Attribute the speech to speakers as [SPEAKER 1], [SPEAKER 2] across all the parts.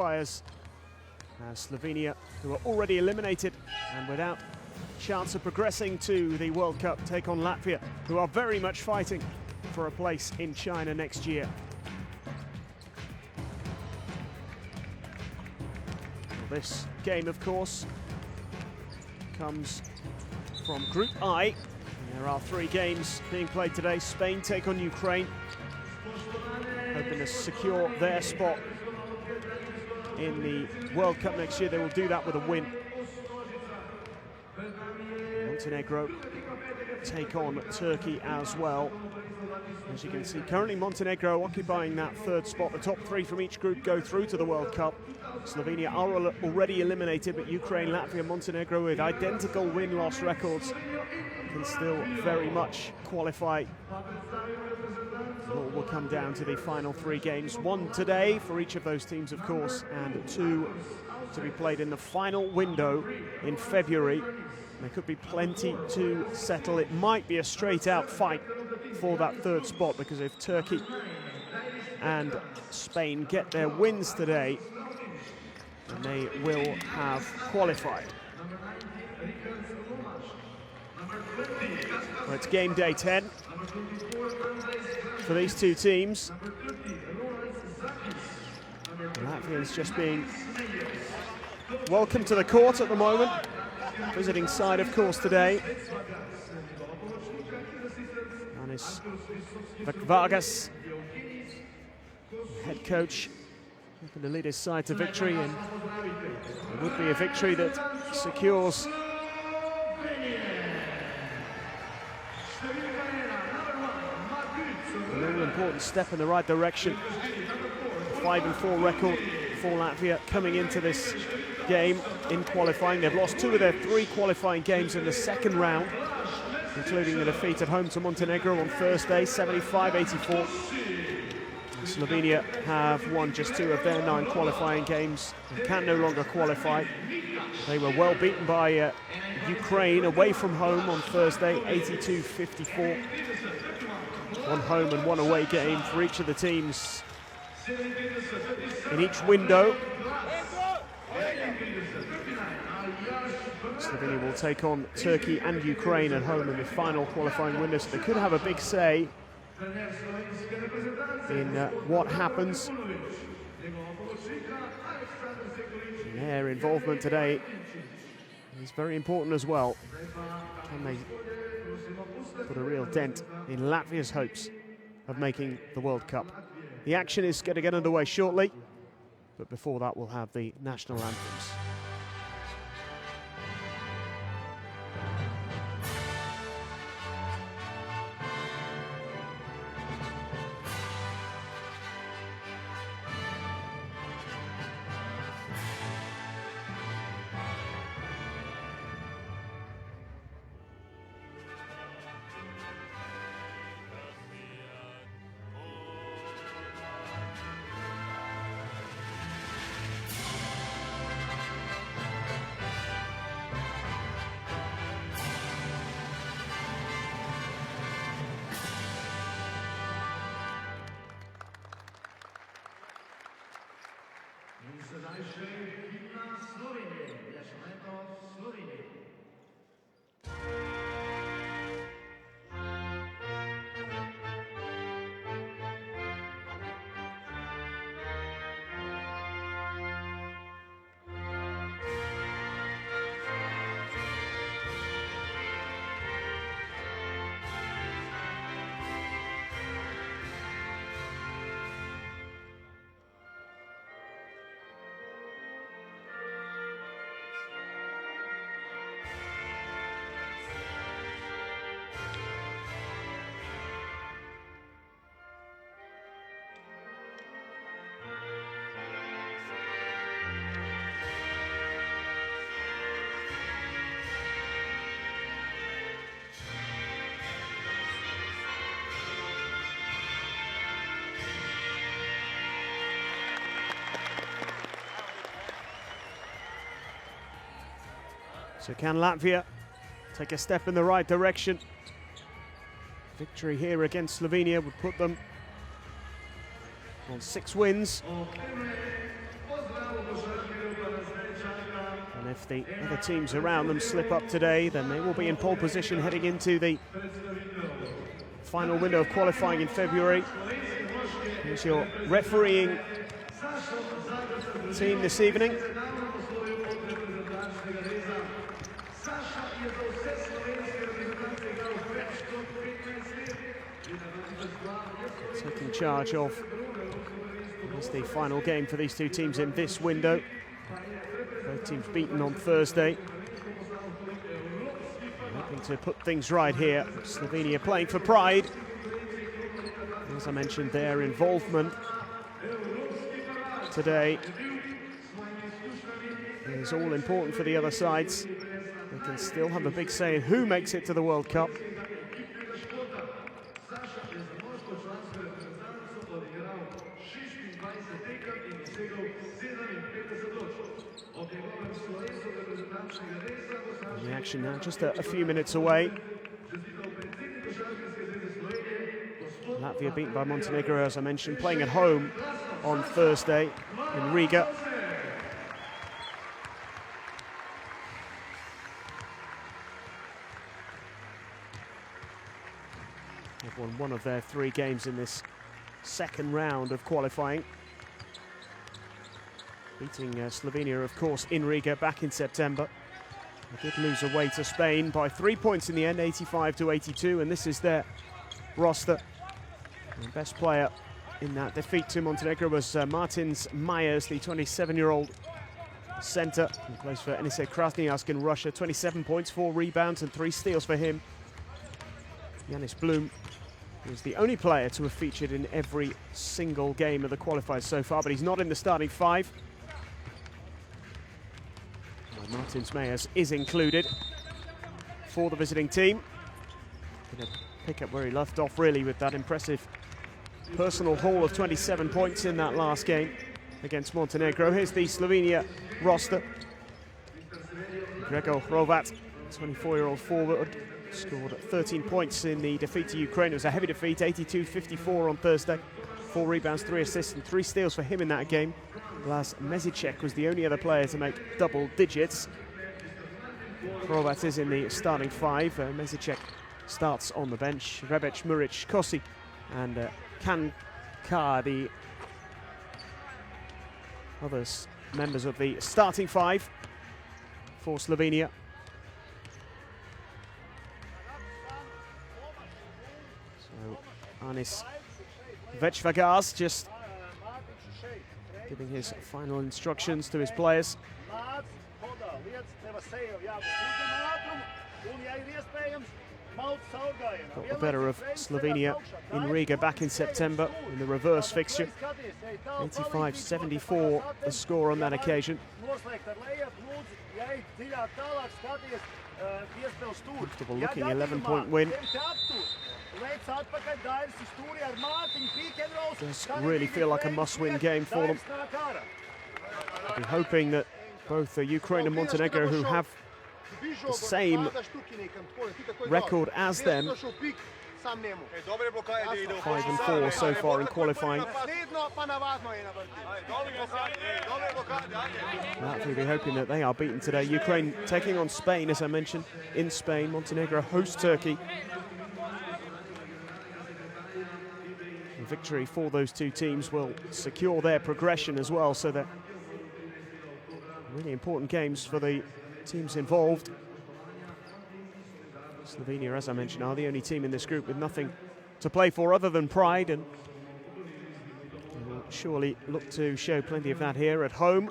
[SPEAKER 1] qualifiers. Slovenia, who are already eliminated and without chance of progressing to the World Cup, take on Latvia, who are very much fighting for a place in China next year. Well, this game, of course, comes from Group I. There are 3 games being played today. Spain take on Ukraine, hoping to secure their spot in the World Cup next year. They will do that with a win. Montenegro take on Turkey as well. As you can see, currently Montenegro occupying that 3rd spot. The top 3 from each group go through to the World Cup. Slovenia are already eliminated, but Ukraine, Latvia, Montenegro with identical win-loss records can still very much qualify. It all will come down to the final 3 games. 1 today for each of those teams, of course, and 2 to be played in the final window in February. There could be plenty to settle. It might be a straight-out fight for that 3rd spot, because if Turkey and Spain get their wins today, then they will have qualified. Well, it's game day 10 for these 2 teams. Latvia's just being welcomed to the court at the moment. Visiting side, of course, today. Janis Vargas, head coach, hoping to lead his side to victory, and it would be a victory that secures a little important step in the right direction. 5-4 record for Latvia coming into this game in qualifying. They've lost 2 of their 3 qualifying games in the 2nd round, including the defeat at home to Montenegro on Thursday, 75-84. Slovenia have won just 2 of their 9 qualifying games and can no longer qualify. They were well beaten by Ukraine away from home on Thursday, 82-54. 1 home and 1 away game for each of the teams in each window. Slovenia will take on Turkey and Ukraine at home in the final qualifying window, so they could have a big say in what happens. And their involvement today is very important as well. Can they put a real dent in Latvia's hopes of making the World Cup? The action is going to get underway shortly, but before that we'll have the national anthems. So can Latvia take a step in the right direction? Victory here against Slovenia would put them on 6 wins. if the other teams around them slip up today, then they will be in pole position heading into the final window of qualifying in February. Here's your refereeing team this evening. Taking charge of the final game for these two teams in this window. Both teams beaten on Thursday. Hoping to put things right here. Slovenia playing for pride. As I mentioned, their involvement today is all important for the other sides. They can still have a big say in who makes it to the World Cup. The action now just a few minutes away. Latvia beaten by Montenegro, as I mentioned, playing at home on Thursday in Riga. They've won one of their 3 games in this second round of qualifying. Beating Slovenia, of course, in Riga back in September. They did lose away to Spain by 3 points in the end, 85-82, and this is their roster. The best player in that defeat to Montenegro was Martins Myers, the 27-year-old centre who plays for NSA Krasnoyarsk in Russia. 27 points, 4 rebounds and 3 steals for him. Yanis Blum is the only player to have featured in every single game of the qualifiers so far, but he's not in the starting 5. Martins Myers is included for the visiting team. Going to pick up where he left off, really, with that impressive personal haul of 27 points in that last game against Montenegro. Here's the Slovenia roster. Gregor Hrovat, 24-year-old forward, scored 13 points in the defeat to Ukraine. It was a heavy defeat, 82-54 on Thursday. 4 rebounds, 3 assists and 3 steals for him in that game. Blas Mezicek was the only other player to make double digits. Hrovat is in the starting 5. Mezicek starts on the bench. Rebec, Muric, Kosi and Kankar, the others members of the starting 5 for Slovenia. So Anis Večvagas just giving his final instructions to his players. Got the better of Slovenia in Riga back in September in the reverse fixture. 85-74 the score on that occasion. Comfortable looking 11-point win. Does really feel like a must-win game for them. I'll be hoping that both Ukraine and Montenegro, who have the same record as them, 5-4 so far in qualifying. Latvia be hoping that they are beaten today. Ukraine taking on Spain, as I mentioned, in Spain. Montenegro hosts Turkey. A victory for those two teams will secure their progression as well, so that really important games for the teams involved. Slovenia, as I mentioned, are the only team in this group with nothing to play for other than pride, and will surely look to show plenty of that here at home.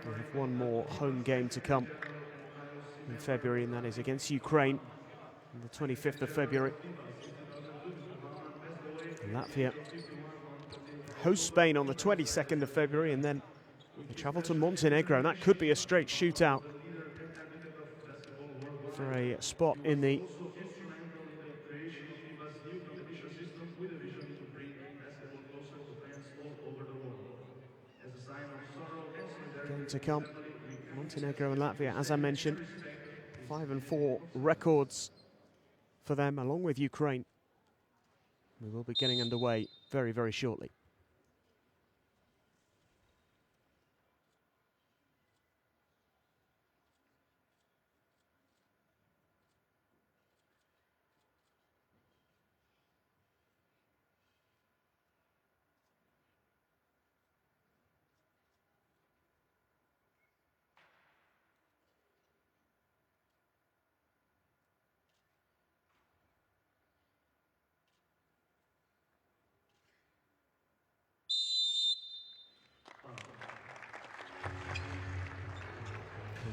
[SPEAKER 1] We have one more home game to come in February, and that is against Ukraine on the 25th of February. Latvia hosts Spain on the 22nd of February, and then they travel to Montenegro, and that could be a straight shootout for a spot in the game to come. Montenegro and Latvia, as I mentioned, 5-4 records for them, along with Ukraine. We will be getting underway very, very shortly.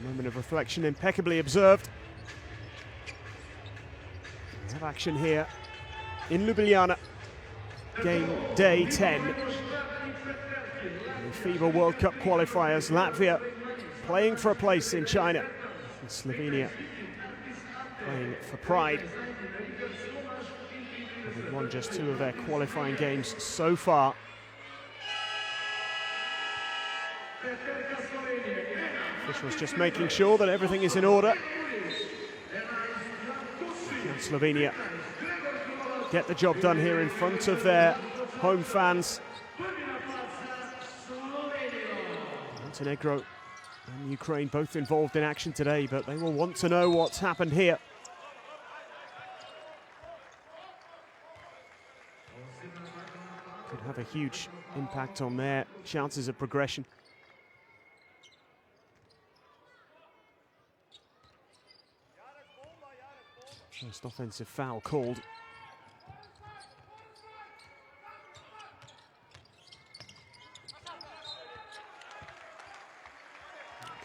[SPEAKER 1] Moment of reflection, impeccably observed. We have action here in Ljubljana. Game day 10. The FIBA World Cup qualifiers. Latvia playing for a place in China. And Slovenia playing for pride. Having won just 2 of their qualifying games so far. Officials just making sure that everything is in order. Can Slovenia get the job done here in front of their home fans? Montenegro and Ukraine both involved in action today, but they will want to know what's happened here. Could have a huge impact on their chances of progression. First offensive foul called.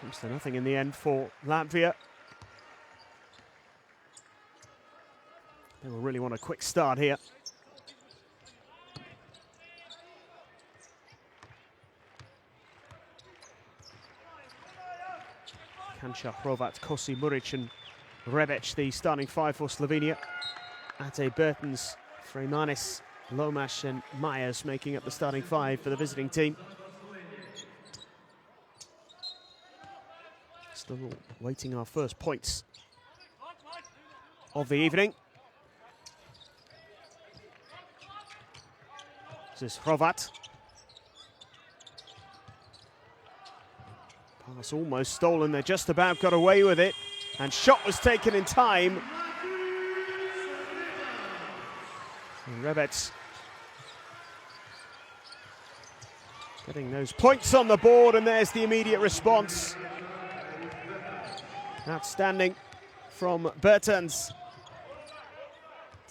[SPEAKER 1] Comes to nothing in the end for Latvia. They will really want a quick start here. Kanča, Hrovat, Kosi, Muric and Rebec, the starting 5 for Slovenia. Ate, Bertens, Freimanis, Lomas and Myers making up the starting 5 for the visiting team. Still waiting our first points of the evening. This is Hrovat. Pass almost stolen, they just about got away with it. And shot was taken in time. And Rebec getting those points on the board, and there's the immediate response. Outstanding from Bertens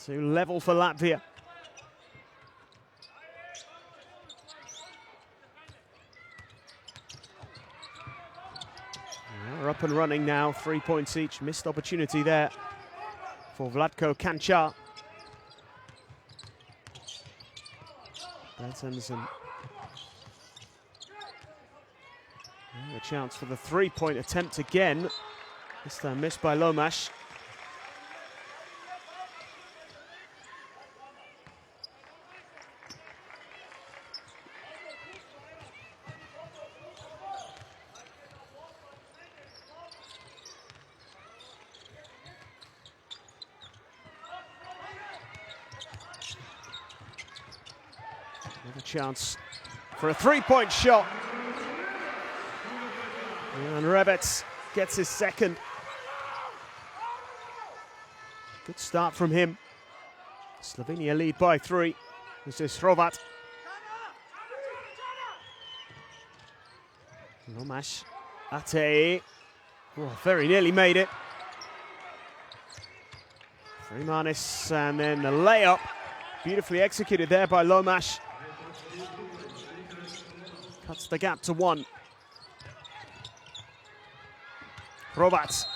[SPEAKER 1] to level for Latvia. They're up and running now, 3 points each. Missed opportunity there for Vlatko Kanča. Bertens and a chance for the 3-point attempt again. This time missed by Lomas. Another chance for a 3-point shot. And Rebec gets his second. Good start from him. Slovenia lead by 3. This is Hrovat. Lomas. Ate. Oh, very nearly made it. Freimanis, and then the layup. Beautifully executed there by Lomas. Cuts the gap to 1. Hrovat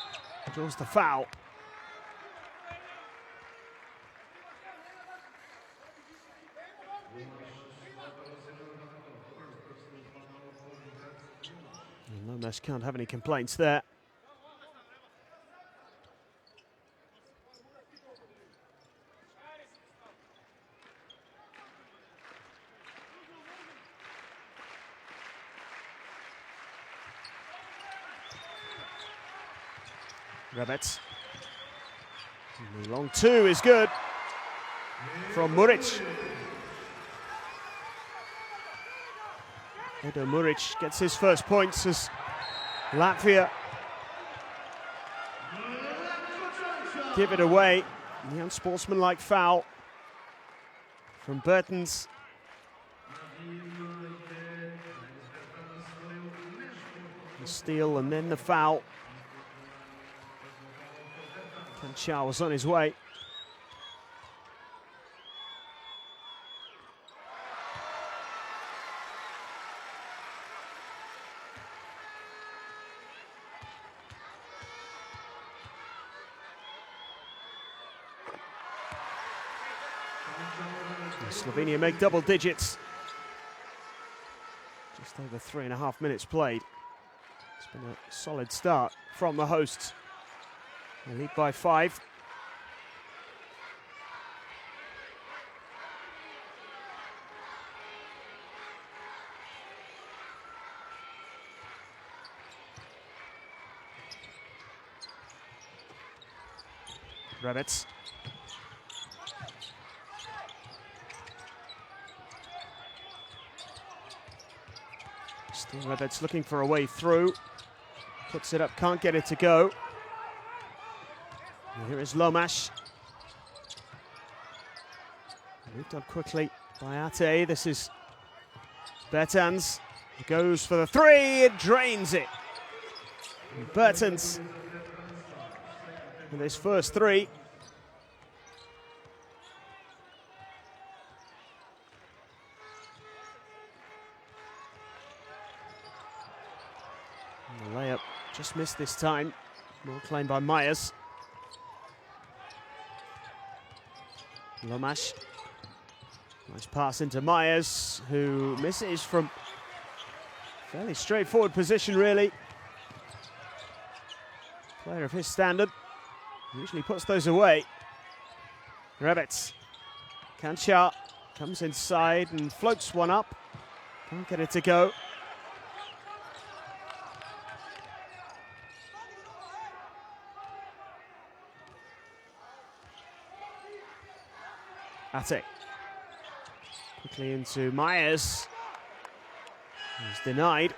[SPEAKER 1] draws the foul. And Lomas can't have any complaints there. Rebec. The long 2 is good from Muric. Edo Muric gets his first points as Latvia give it away. The unsportsmanlike foul from Bertens. The steal and then the foul. Kanča was on his way. Slovenia make double digits. Just over 3.5 minutes played. It's been a solid start from the hosts. They lead by 5. Rebec. Still Rebec looking for a way through. Puts it up, can't get it to go. And here is Lomash. Moved on quickly by Ate. This is Bertans. Goes for the 3, it drains it. And Bertans with his first 3. And the layup just missed this time. More claimed by Myers. Lomash. Nice pass into Myers, who misses from fairly straightforward position, really. Player of his standard usually puts those away. Rebec. Kanchar comes inside and floats one up. Can't get it to go. Ate. Quickly into Myers. He's denied.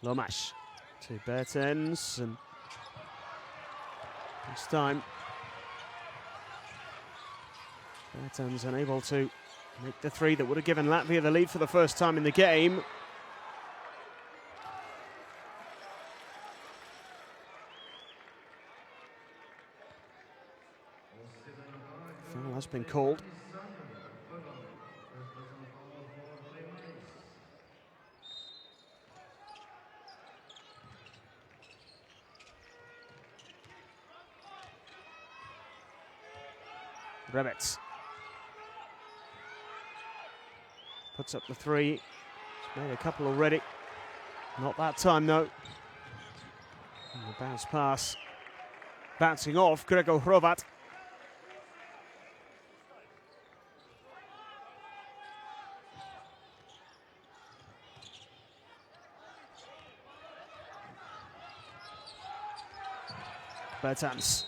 [SPEAKER 1] Lomash to Bertens, and this time Bertens unable to make the 3 that would have given Latvia the lead for the first time in the game. Foul has been called. Rebec puts up the 3. He's made a couple already. Not that time, though. And the bounce pass bouncing off Gregor Hrovat. Bertans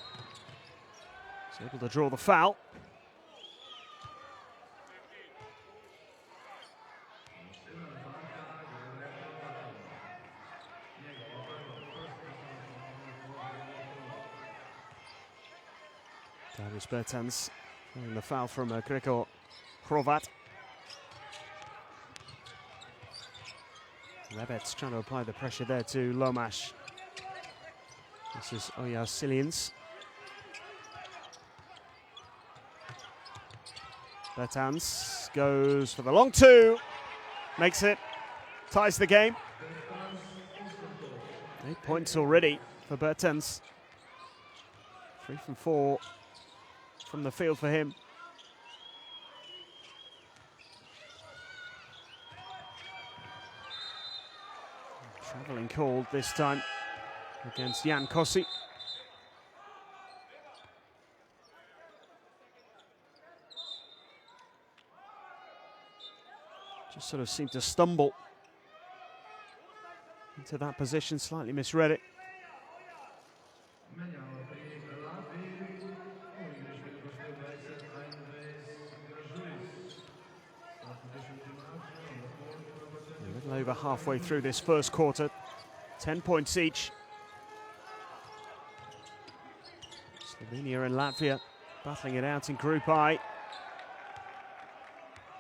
[SPEAKER 1] is able to draw the foul. Darius Bertans and the foul from Gregor Hrovat. Rebec trying to apply the pressure there to Lomash. This is Oyarzilians. Bertans goes for the long 2, makes it, ties the game. 8 points already for Bertans. 3 from 4 from the field for him. Travelling called this time against Jan Kossi. Just sort of seemed to stumble into that position, slightly misread it. A little over halfway through this first quarter, 10 points each. Slovenia and Latvia battling it out in Group I.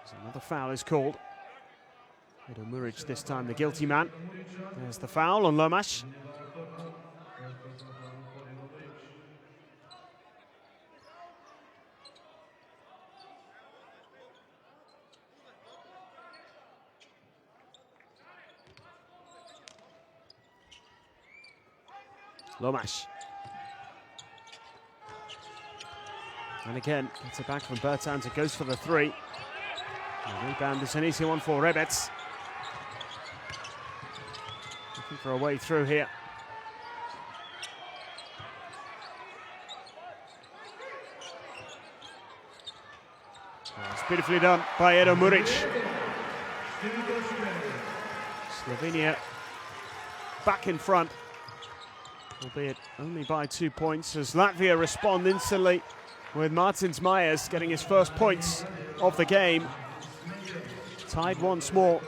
[SPEAKER 1] As another foul is called. Edo Muric this time the guilty man. There's the foul on Lomash. Lomash. And again, gets it back from Bertans. It goes for the three. The rebound is an easy one for Rebec. Looking for a way through here. It's beautifully done by Edo Muric. Slovenia back in front, albeit only by 2 points, as Latvia respond instantly with Martins Myers getting his first points of the game. Tied once more.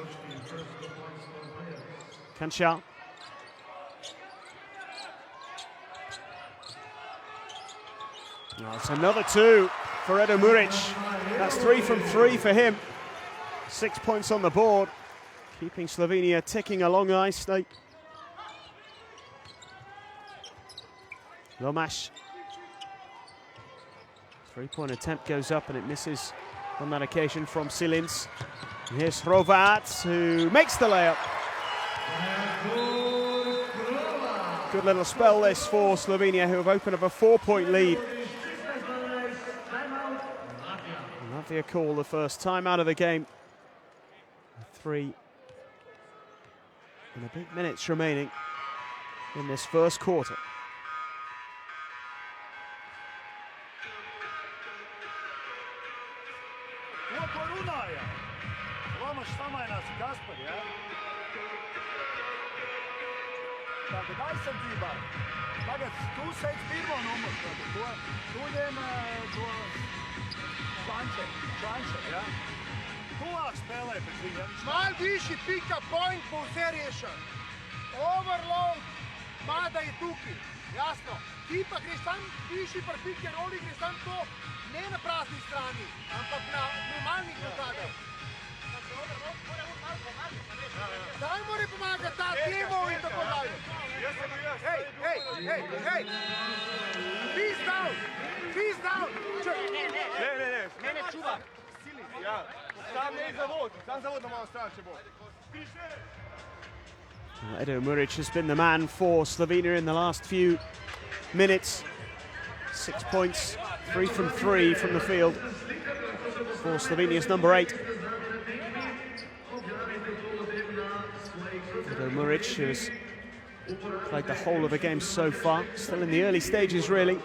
[SPEAKER 1] Kancha. Oh, it's another two for Edo Muric. That's 3 from 3 for him. 6 points on the board, keeping Slovenia ticking along nicely. Lomash. 3-point attempt goes up and it misses on that occasion from Silins. And here's Hrovat, who makes the layup. Good little spell this for Slovenia, who have opened up a 4-point lead. Latvia call the first time out of the game. 3 and a bit minutes remaining in this first quarter.
[SPEAKER 2] Mal višji pika point bo vse rešen. Overload, Mada je tukaj, jasno. Ti pa greš tam višji pri pick and rolli, greš tam to, ne na prazni strani, ampak na normalnih blokadah. Daj mora pomagati ta temo in tako dalje. Hej! Peace down!
[SPEAKER 3] Ne, čuva. Ja, sam ne zavod, sam zavod na malo stran, če bo.
[SPEAKER 1] Edo Muric has been the man for Slovenia in the last few minutes. 6 points, 3 from 3 from the field for Slovenia's number 8. Edo Muric, who has played the whole of the game so far, still in the early stages really.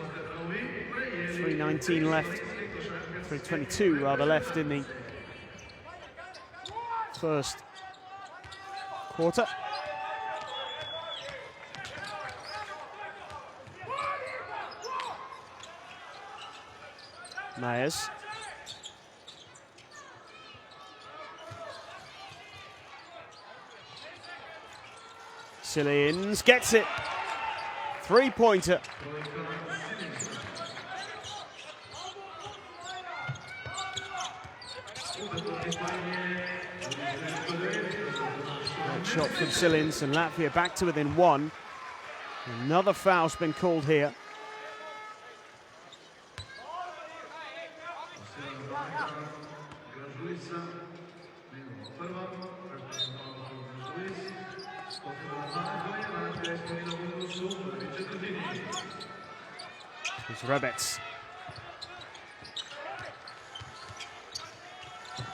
[SPEAKER 1] 3:19 left, 3:22 rather left in the first quarter. Myers. Silins gets it. 3-pointer. Great shot from Silins, and Latvia back to within 1. Another foul's been called here. It's Rebec.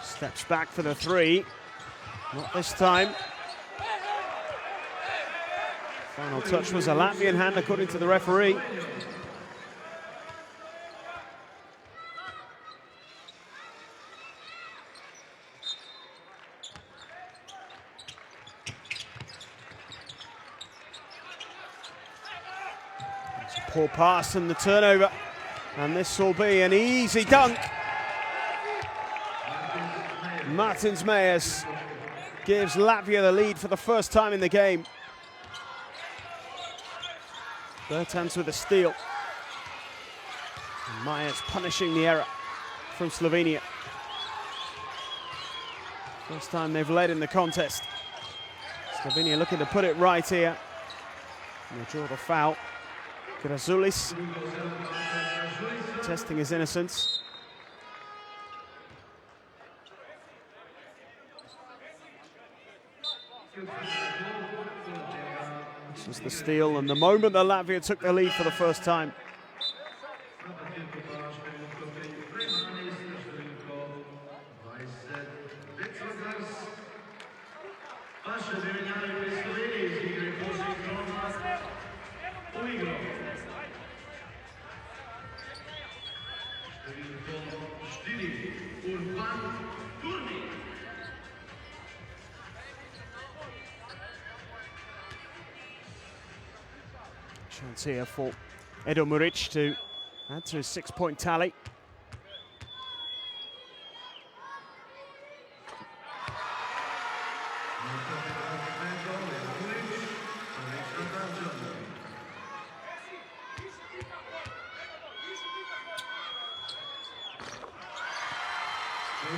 [SPEAKER 1] Steps back for the 3. Not this time. Final touch was a Latvian hand according to the referee. Poor pass and the turnover, and this will be an easy dunk. Martins Myers gives Latvia the lead for the first time in the game. Bertans with a steal. And Myers punishing the error from Slovenia. First time they've led in the contest. Slovenia looking to put it right here. And they draw the foul. Grazulis testing his innocence. This was the steal, and the moment that Latvia took the lead for the first time. Chance here for Edo Muric to add to his 6-point tally.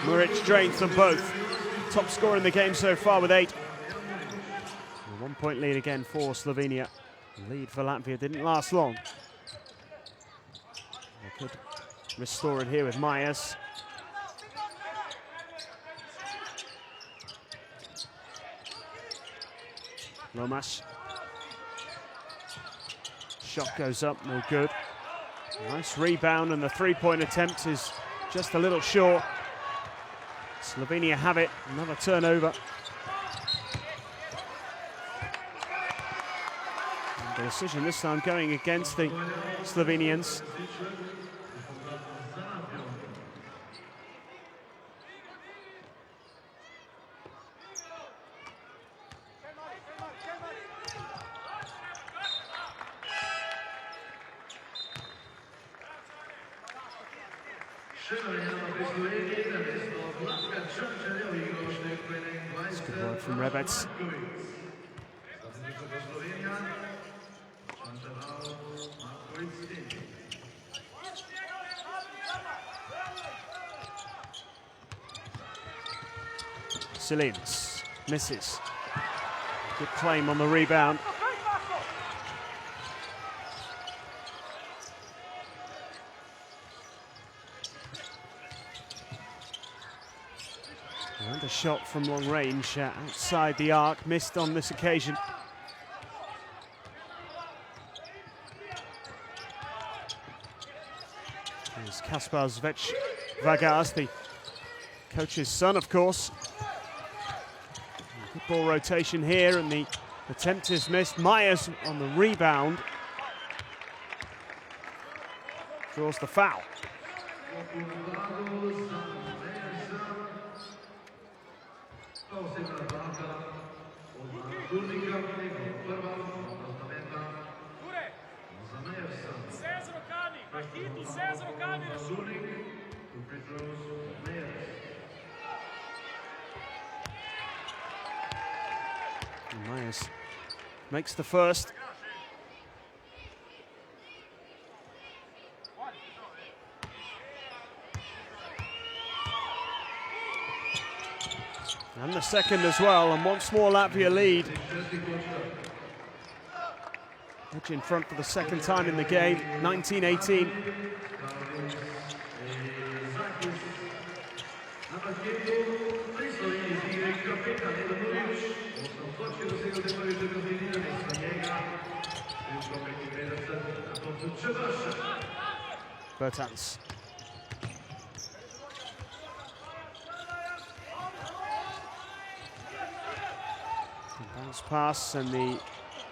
[SPEAKER 1] Muric drains them both. Top scorer in the game so far with 8. A 1-point lead again for Slovenia. The lead for Latvia didn't last long. They could restore it here with Myers. Lomas. Shot goes up, no good. Nice rebound, and the 3-point attempt is just a little short. Slovenia have it, another turnover. And the decision this time going against the Slovenians. That's good work from Rebec. Silins misses. Good claim on the rebound. And a shot from long range outside the arc, missed on this occasion. There's Kaspar Vagas, the coach's son, of course. Good ball rotation here, and the attempt is missed. Myers on the rebound draws the foul. Myers makes the first. And the second as well, and once more Latvia lead. Edge in front for the second time in the game, 19-18. Bertans. Bounce pass, and the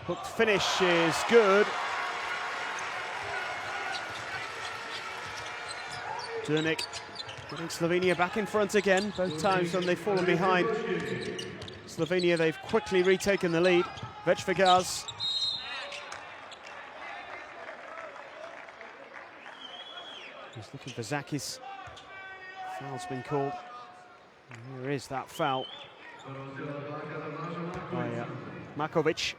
[SPEAKER 1] hooked finish is good. Durnik getting Slovenia back in front again, both times when they've fallen behind. Slovenia, they've quickly retaken the lead. Večvegas. He's looking for Zakis. Foul's been called. And here is that foul by Makovic.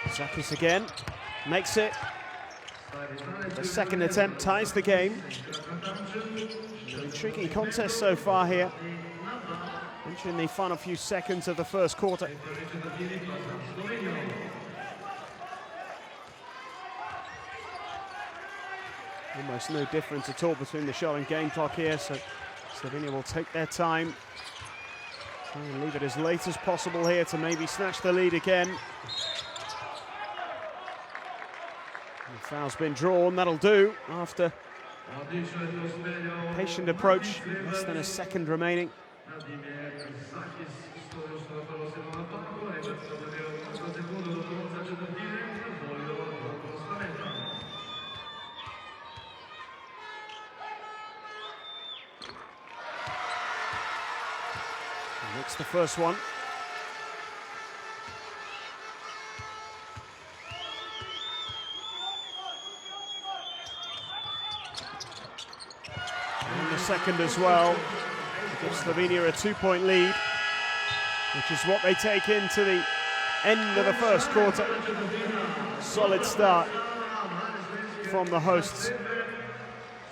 [SPEAKER 1] Zakis again, makes it. The second attempt ties the game. An intriguing contest so far here. Entering the final few seconds of the first quarter. Almost no difference at all between the shot and game clock here, so Slovenia will take their time. Try and leave it as late as possible here to maybe snatch the lead again. The foul's been drawn, that'll do after patient approach, less than a second remaining. That's the first one. And the second as well. Gives Slovenia a 2-point lead, which is what they take into the end of the first quarter. Solid start from the hosts.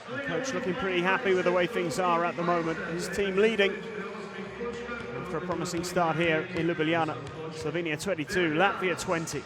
[SPEAKER 1] The coach looking pretty happy with the way things are at the moment. His team leading after a promising start here in Ljubljana. Slovenia 22, Latvia 20.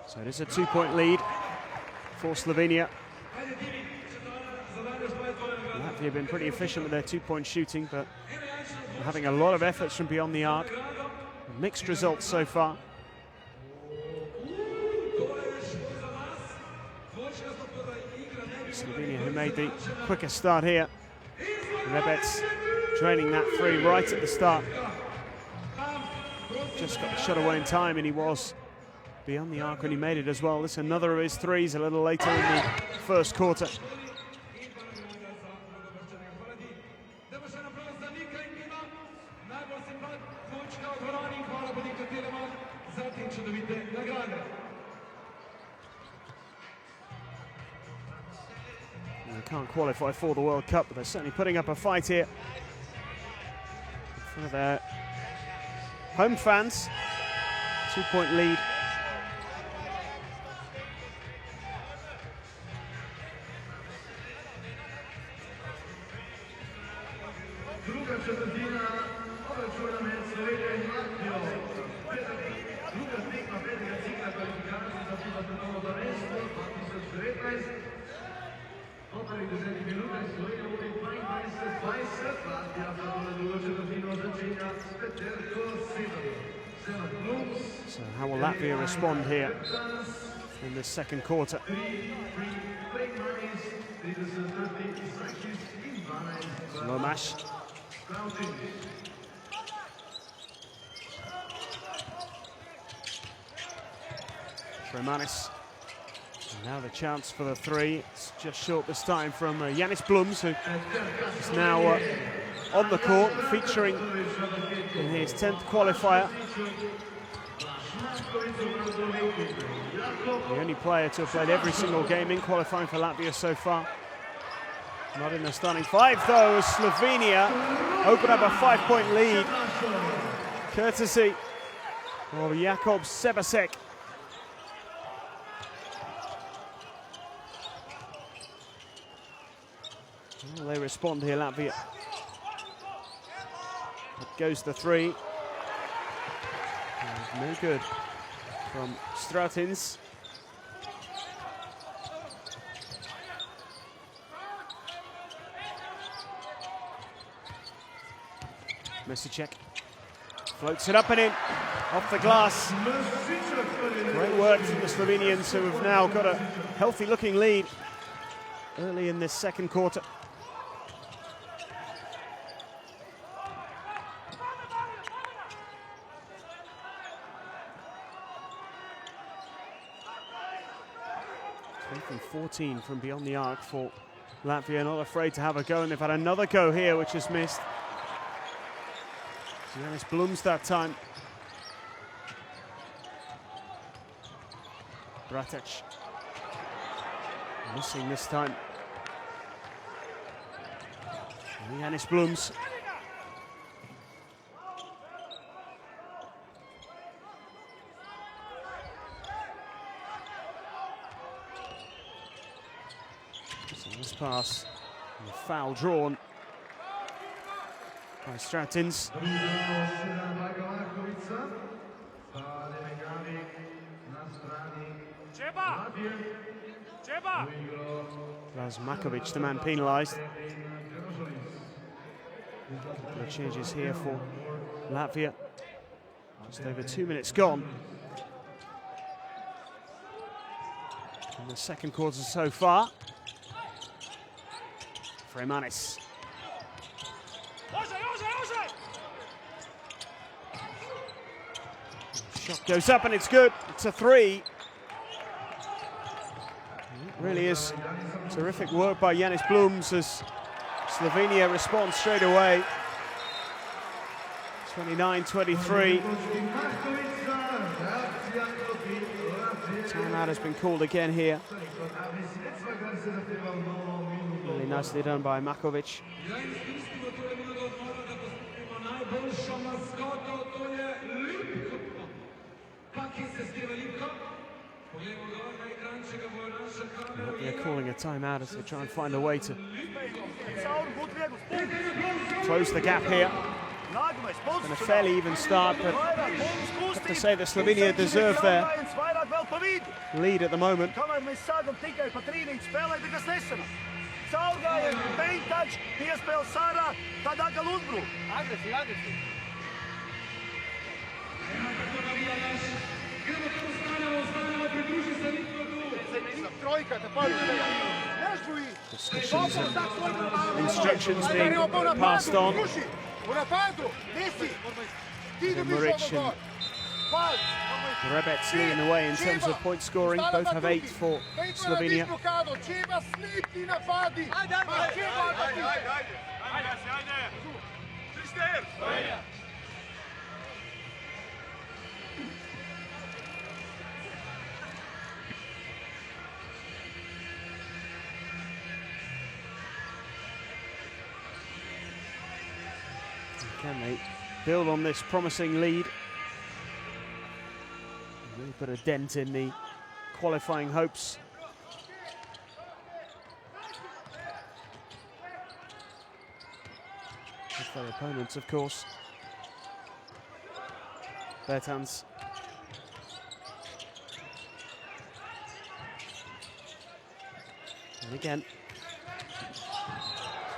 [SPEAKER 1] So it is a 2-point lead for Slovenia. Latvia have been pretty efficient with their 2-point shooting, but having a lot of efforts from beyond the arc. Mixed results so far. Slovenia, who made the quickest start here. Rebets draining that three right at the start. Just got the shot away in time, and he was beyond the arc when he made it as well. This is another of his threes a little later in the first quarter. They can't qualify for the World Cup, but they're certainly putting up a fight here in front of their home fans. 2-point lead. So how will Latvia respond here in this second quarter? Lomash. Romanis. Now the chance for the three. It's just short this time from Yanis Blums, who is now on the court, featuring in his 10th qualifier. The only player to have played every single game in qualifying for Latvia so far. Not in the starting five, though, as Slovenia open up a 5-point lead, courtesy of Jakub Sebasek. Well, they respond here, Latvia. Up goes the three. No good from Strautins. Mesicek floats it up and in, off the glass. Great work from the Slovenians, who have now got a healthy-looking lead early in this second quarter. 3 from 14 from beyond the arc for Latvia, not afraid to have a go, and they've had another go here which is missed. Giannis Blums that time. Bratic missing this time. Giannis Blums. So this pass, and the foul drawn by Stratins. Makovic, the man penalised. A couple of changes here for Latvia. Just over 2 minutes gone in the second quarter so far. Fremanis. Shot goes up and it's good. It's a 3. It really is terrific work by Giannis Blums as Slovenia responds straight away. 29-23. Timeout has been called again here. Really nicely done by Makovic. They're calling a timeout as they try and find a way to close the gap here. Been a fairly even start, but I have to say that Slovenia deserve their lead at the moment. Discussions and instructions being passed on. Muric and Rebec leading the way in terms of point scoring. Both have 8 for Slovenia. Can they build on this promising lead? Really put a dent in the qualifying hopes. With their opponents, of course. Bertans. And again.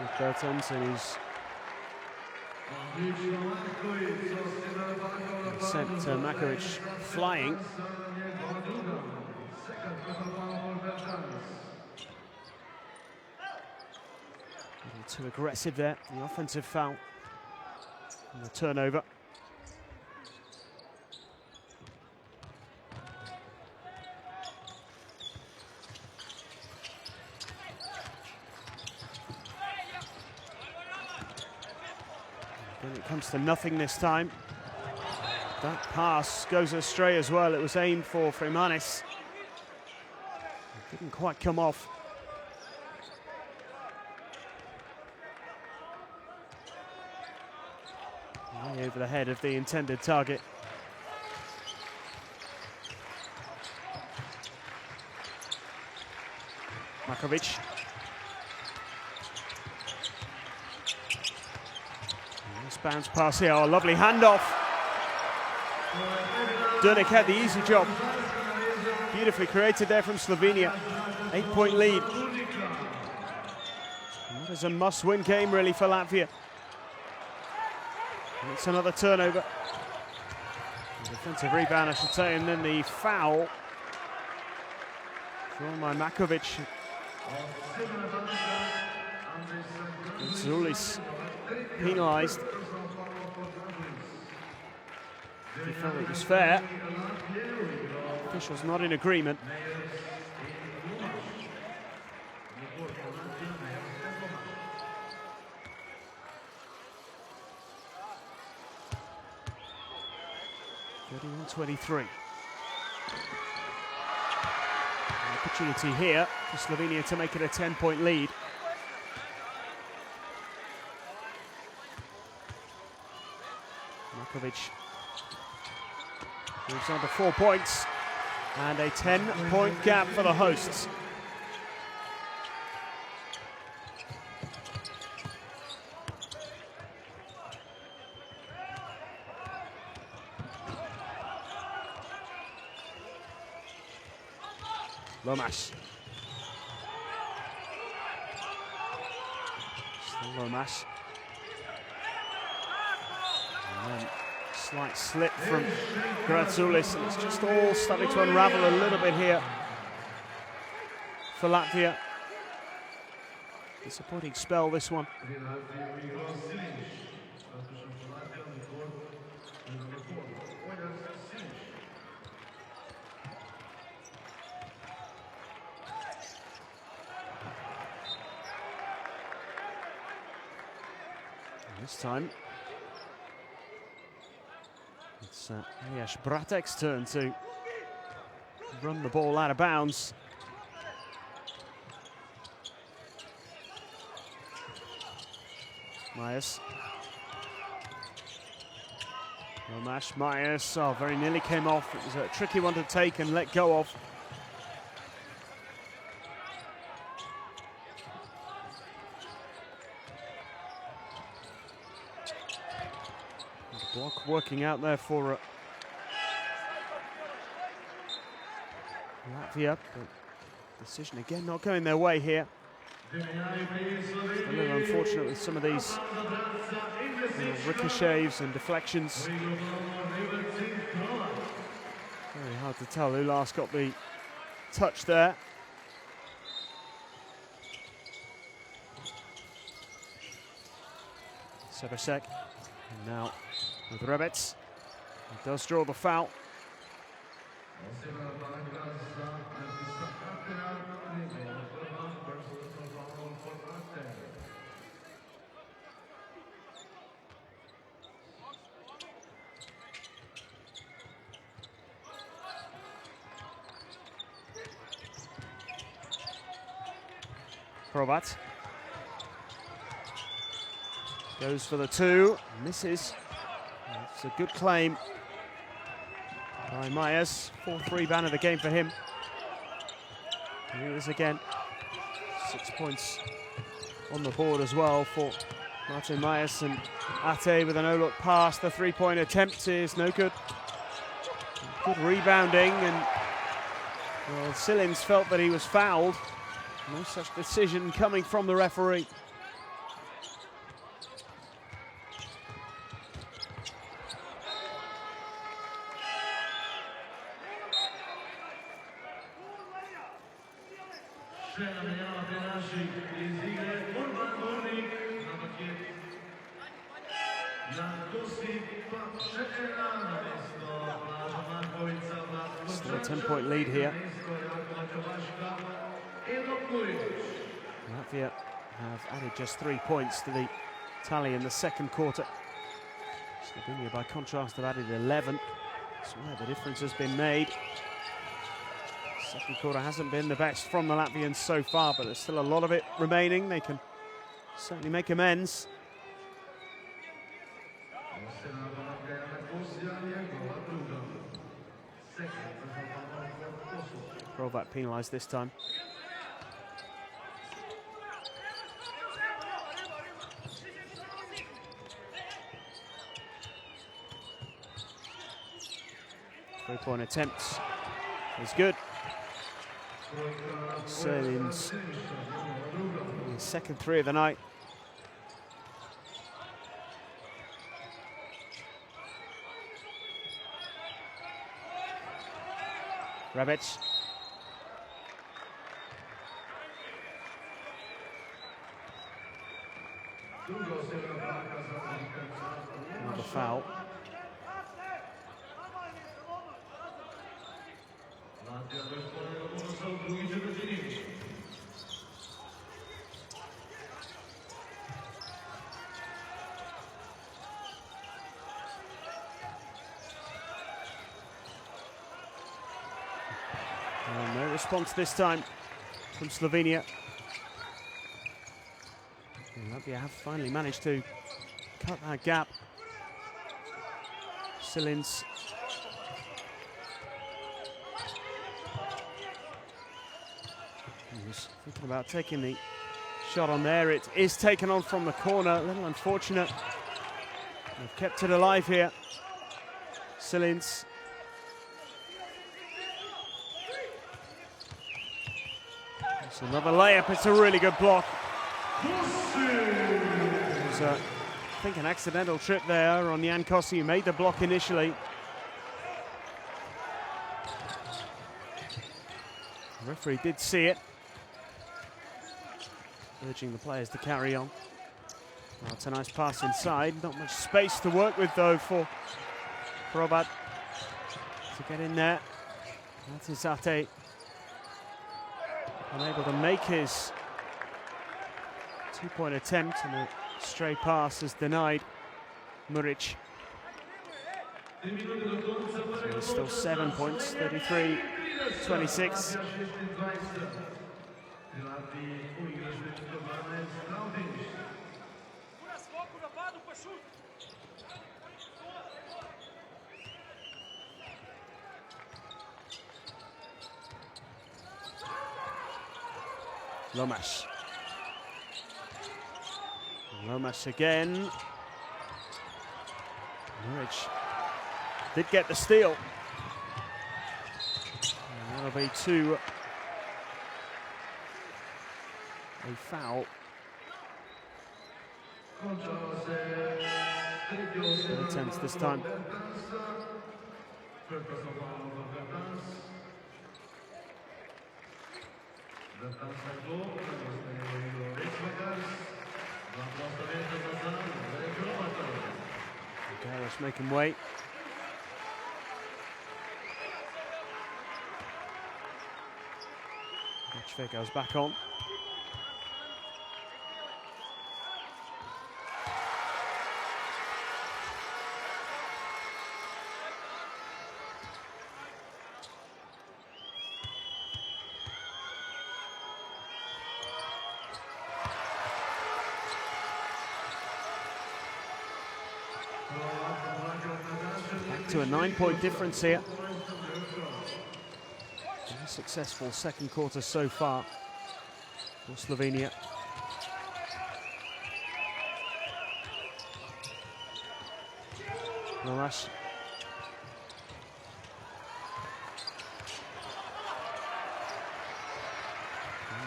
[SPEAKER 1] With Bertans, and he's sent Makovic flying. A little too aggressive there, the offensive foul and the turnover. It comes to nothing this time. That pass goes astray as well. It was aimed for Fremanis. It didn't quite come off. Way over the head of the intended target. Makovic. Bounce pass here, a lovely handoff. Durnik had the easy job. Beautifully created there from Slovenia. 8-point lead. That is a must-win game really for Latvia. And it's another turnover. A defensive rebound, I should say, and then the foul drawn by Makovic. Zulis penalised. He felt it was fair. Officials not in agreement. 31-23. An opportunity here for Slovenia to make it a 10-point lead. Markovic moves on to 4 points and a 10-point gap for the hosts. Lomas. Still Lomas. And then slight slip from Grazulis, and it's just all starting to unravel a little bit here for Latvia. Disappointing spell, this one. This time, it's Elias Bratek's turn to run the ball out of bounds. Myers. Romash Myers, oh, very nearly came off. It was a tricky one to take and let go of. Block working out there for Latvia. But decision again not going their way here. A little unfortunate with some of these ricochets and deflections. Very hard to tell who last got the touch there. Seversek, and now with Rebec, he does draw the foul. Probat goes for the two, misses. It's a good claim by Myers. 4-3 ban of the game for him. Here it is again. 6 points on the board as well for Martin Myers, and Ate with an no-look pass. The three-point attempt is no good. Good rebounding, and well, Sillins felt that he was fouled. No such decision coming from the referee. Still a 10-point lead here. Latvia have added just 3 points to the tally in the second quarter. Slovenia, by contrast, have added 11. That's where the difference has been made. Second quarter hasn't been the best from the Latvians so far, but there's still a lot of it remaining. They can certainly make amends. Provat penalised this time. Three-point attempt is good. Serlin's second three of the night. Rebec. Another foul. No response this time from Slovenia. And Latvia have finally managed to cut that gap. Silins. He was thinking about taking the shot on there. It is taken on from the corner. A little unfortunate. They've kept it alive here. Silins. It's another layup. It's a really good block. It was, I think, an accidental trip there on Jan Kossi, who made the block initially. The referee did see it, urging the players to carry on. Well, it's a nice pass inside. Not much space to work with, though, for Probat to get in there. Matizate unable to make his two-point attempt, and a stray pass is denied. Muric. So there's still 7 points, 33-26. Lomas. Lomas again. Muric did get the steal. And that'll be a foul. No attempts this time. Garros making way. Matchfit goes back on. Back to a 9-point difference here. A successful second quarter so far for Slovenia. Lomas.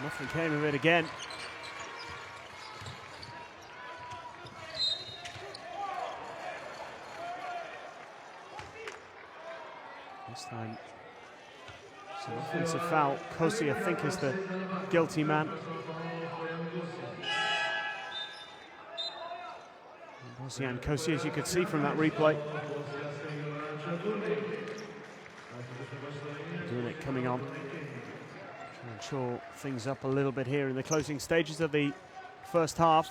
[SPEAKER 1] Nothing came of it again. This time, it's an offensive foul. Kossi, I think, is the guilty man. Jan Kossi, as you could see from that replay. Doing it coming on. Trying to shore things up a little bit here in the closing stages of the first half.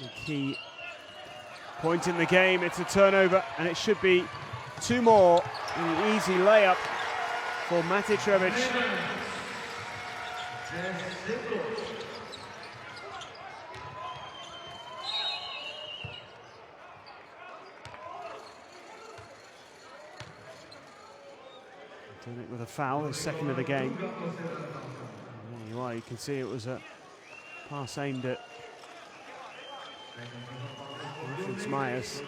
[SPEAKER 1] The key point in the game, it's a turnover, and it should be 2 more. An easy layup for Matic Rebic. Doing it with a foul, his second of the game. There you are, you can see it was a pass aimed at Franz Myers.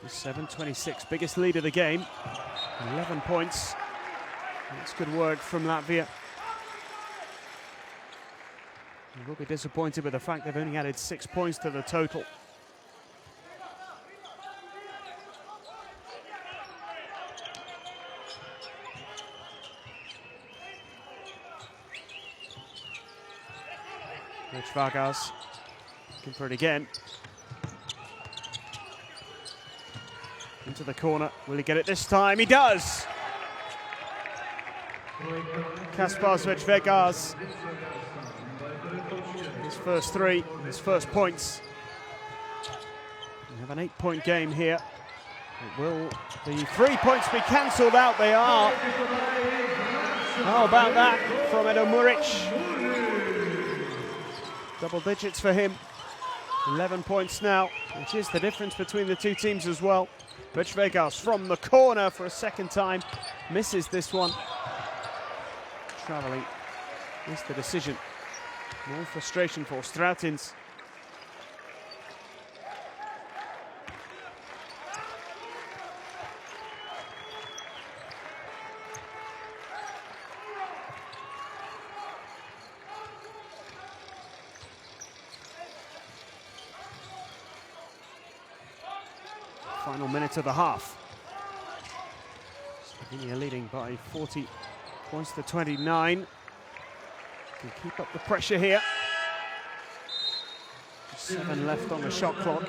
[SPEAKER 1] The 7-26, biggest lead of the game, 11 points. That's good work from Latvia. You will be disappointed with the fact they've only added 6 points to the total. Rich Vargas. Looking for it again. Into the corner. Will he get it this time? He does! Kaspar Zvedvegas. His first three, his first points. We have an 8-point game here. Will the 3 points be cancelled out? They are. How about that from Edo Muric? Double digits for him. 11 points now, which is the difference between the two teams as well. Zvedvegas from the corner for a second time. Misses this one. Travelling is the decision. More frustration for Strautins. Final minute of the half. Slovenia leading by 40 points to 29. Can keep up the pressure here. 7 left on the shot clock.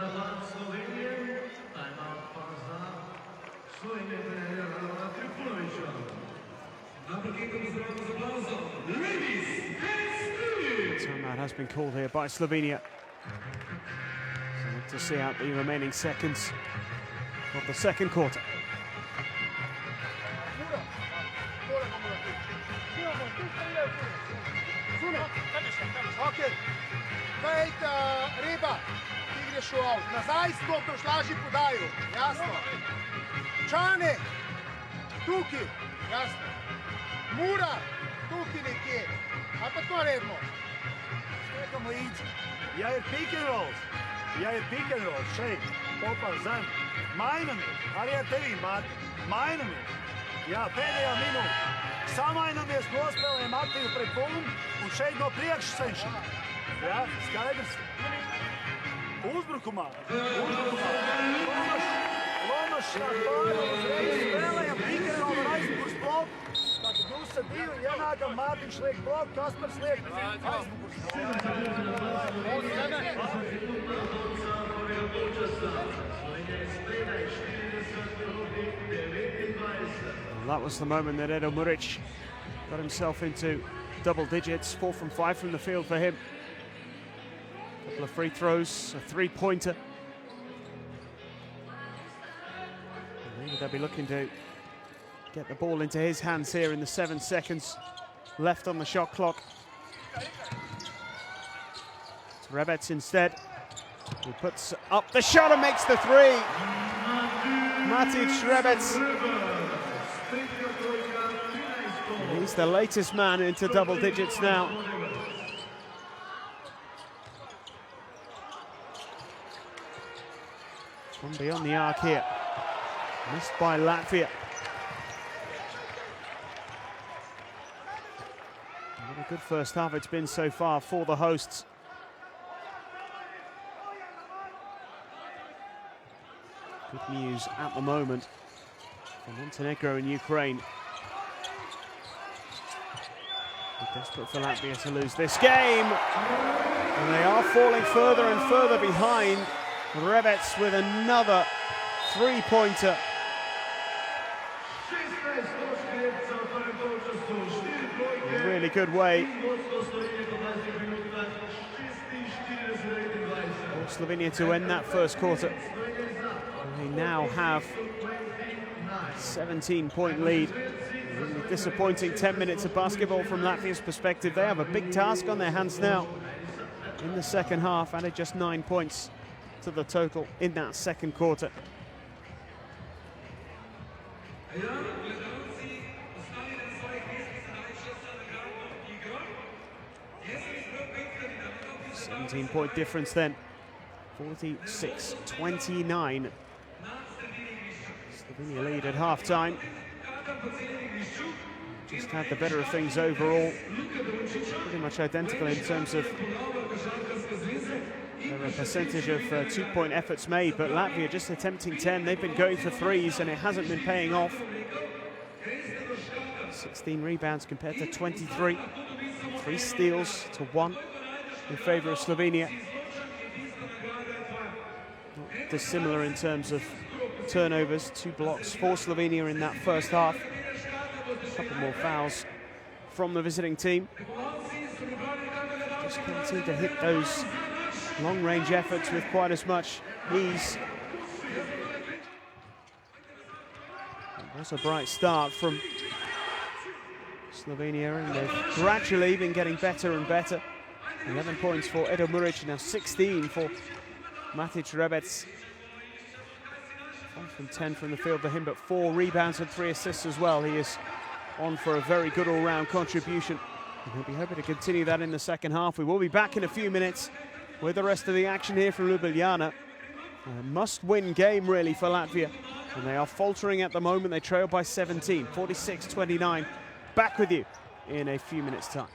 [SPEAKER 1] Timeout has been called here by Slovenia. So to see out the remaining seconds of the second quarter.
[SPEAKER 2] Ok, kaj Reba, ti greš v avt, nazaj stopiš, lažje podajo, jasno. Čane, tukaj, jasno. Mura, tukaj nekje, a pa tako redno.
[SPEAKER 4] Stekamo ići, ja je pick and roll, šejk, popal zem. Majnam je, ali je tebi, majnam je. Ja, pēdējā minūte. Samainamies, nospēlējam aktīvi pret Pulmu un šeit no priekša cenšam. Ja, skaidrs. Uzbrukumā. Lomašs nāk pāri, uzreiz spēlējam, Pikerov var aizmugurs bloku. Tātad jūs ar divi ienākam, Mārtiņš liek bloku, Kaspars liek aizmugurs.
[SPEAKER 1] That was the moment that Edo Muric got himself into double digits. 4 from 5 from the field for him. A couple of free throws, a three-pointer. Maybe they'll be looking to get the ball into his hands here in the 7 seconds left on the shot clock. It's Rebec instead, who puts up the shot and makes the three. Matic Rebec. He's the latest man into double digits now. One beyond the arc here. Missed by Latvia. What a good first half it's been so far for the hosts. Good news at the moment for Montenegro and Ukraine. They're desperate for Latvia to lose this game. And they are falling further and further behind. Rebec with another three-pointer. A really good way for Slovenia to end that first quarter. They now have a 17-point lead. Really disappointing 10 minutes of basketball from Latvia's perspective. They have a big task on their hands now in the second half, added just 9 points to the total in that second quarter. Point difference then, 46-29. Slovenia lead at half-time. Just had the better of things overall. Pretty much identical in terms of their percentage of two-point efforts made, but Latvia just attempting 10. They've been going for threes and it hasn't been paying off. 16 rebounds compared to 23. 3 steals to 1 in favour of Slovenia. dissimilar in terms of turnovers. 2 blocks for Slovenia in that first half. A couple more fouls from the visiting team. Just can't seem to hit those long-range efforts with quite as much ease. That's a bright start from Slovenia, and they've gradually been getting better and better. 11 points for Edo Muric, now 16 for Matic Rebec. 5 from 10 from the field for him, but 4 rebounds and 3 assists as well. He is on for a very good all-round contribution, and he'll be hoping to continue that in the second half. We will be back in a few minutes with the rest of the action here from Ljubljana. A must-win game, really, for Latvia, and they are faltering at the moment. They trail by 17, 46-29. Back with you in a few minutes' time.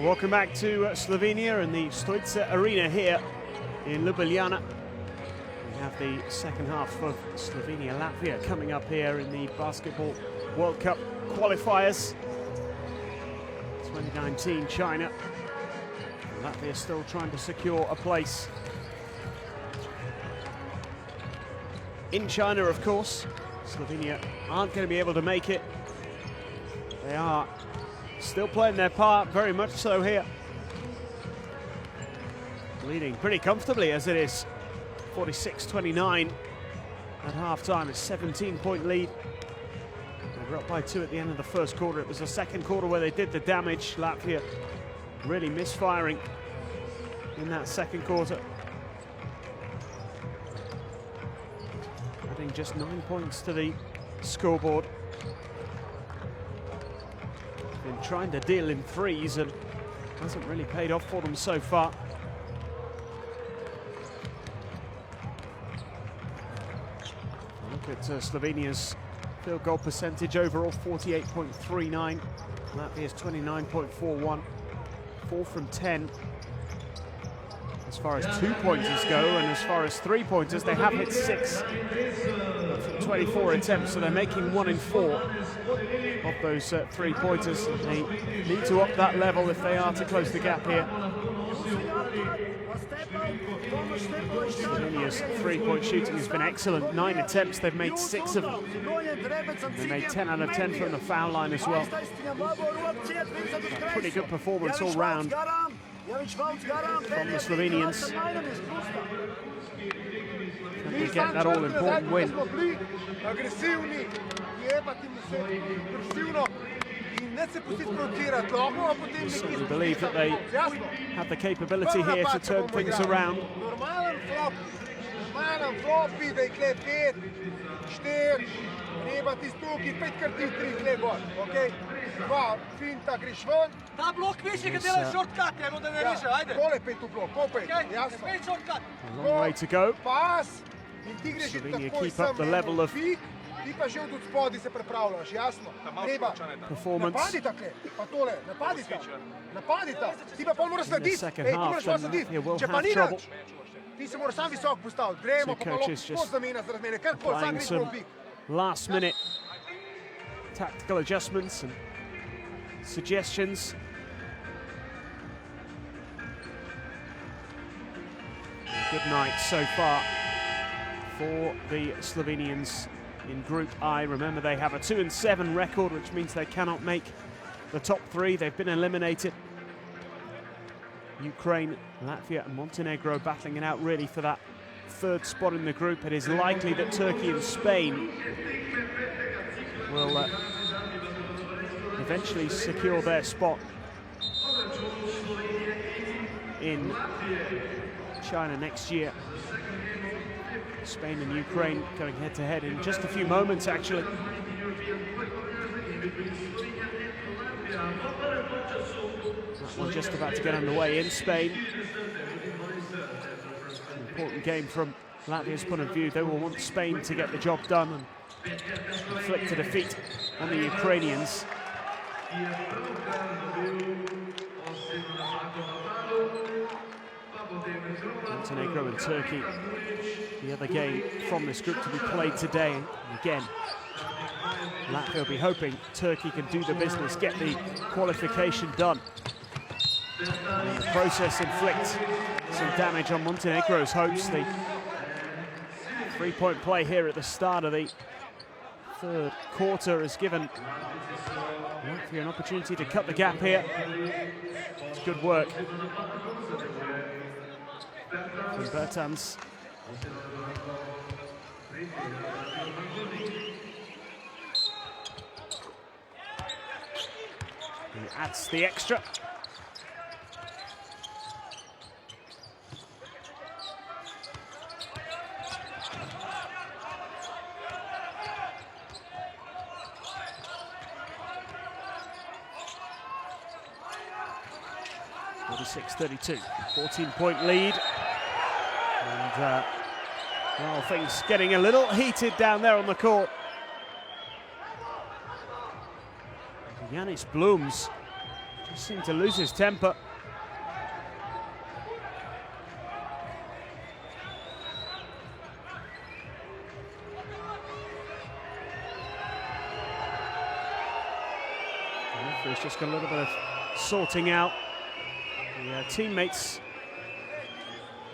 [SPEAKER 1] Welcome back to Slovenia and the Stoica Arena here in Ljubljana. We have the second half of Slovenia Latvia coming up here in the Basketball World Cup Qualifiers. 2019 China. Latvia still trying to secure a place in China, of course. Slovenia aren't going to be able to make it. They are still playing their part, very much so here. Leading pretty comfortably as it is. 46-29 at half-time. It's a 17-point lead. They were up by 2 at the end of the first quarter. It was the second quarter where they did the damage. Latvia really misfiring in that second quarter. Adding just 9 points to the scoreboard. Been trying to deal in threes and hasn't really paid off for them so far. Look at Slovenia's field goal percentage overall, 48.39. Latvia's 29.41. 4 from 10 as far as 2-pointers go, and as far as 3-pointers, they have hit 6 from 24 attempts, so they're making 1 in 4 of those 3-pointers. They need to up that level if they are to close the gap here. Slovenia's 3-point shooting has been excellent. 9 attempts, they've made 6 of them. They made 10 out of 10 from the foul line as well. A pretty good performance all round from the Slovenians. Can they get that all-important win? I certainly believe that they have the capability here to turn things around.
[SPEAKER 5] Ta blok više kad delaš shortcut, ajmo da ne riže, ajde.
[SPEAKER 1] A long way to go. Slovenia keep up the level of performance in the second half, and Latvia will have trouble. So coaches just applying some last-minute tactical adjustments and suggestions. Good night so far for the Slovenians in Group I. Remember, they have a 2-7 record, which means they cannot make the top 3. They've been eliminated. Ukraine, Latvia and Montenegro battling it out really for that 3rd spot in the group. It is likely that Turkey and Spain will eventually secure their spot in China next year. Spain and Ukraine going head-to-head in just a few moments, actually. That one just about to get underway in Spain. An important game from Latvia's point of view. They will want Spain to get the job done and inflict a defeat on the Ukrainians. Montenegro and Turkey, the other game from this group to be played today. And again, Latvia will be hoping Turkey can do the business, get the qualification done, and in the process inflict some damage on Montenegro's hopes. The 3-point play here at the start of the 3rd quarter has given Latvia an opportunity to cut the gap here. It's good work from Bertans. He adds the extra. (46-32), 14-point lead. And well, things getting a little heated down there on the court. Yanis Blums Seemed to lose his temper. The referee's just got a little bit of sorting out the teammates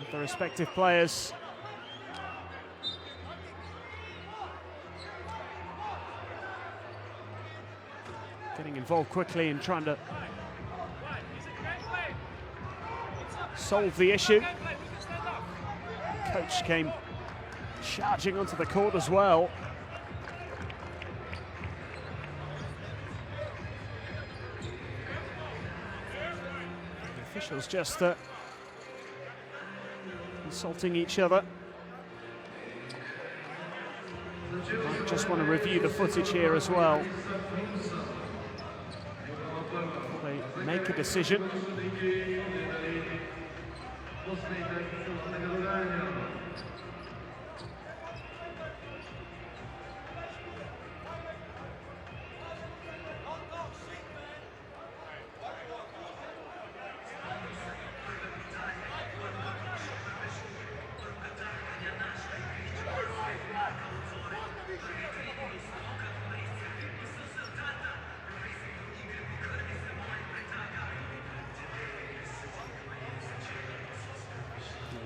[SPEAKER 1] of the respective players. Getting involved quickly and trying to solve the issue. Coach came charging onto the court as well. The officials just consulting each other. Might just want to review the footage here as well. They make a decision.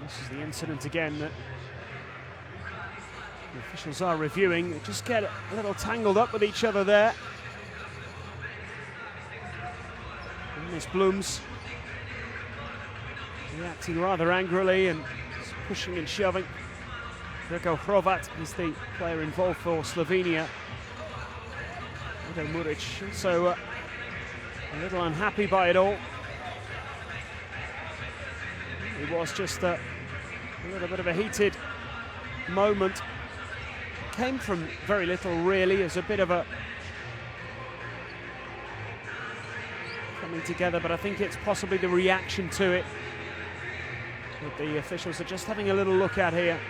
[SPEAKER 1] This is the incident again that the officials are reviewing. They just get a little tangled up with each other there. And Miss Blooms reacting rather angrily and pushing and shoving. Grego Hrovat is the player involved for Slovenia. Edo Muric also a little unhappy by it all. It was just a little bit of a heated moment. Came from very little really, as a bit of a coming together, but I think it's possibly the reaction to it that the officials are just having a little look at here.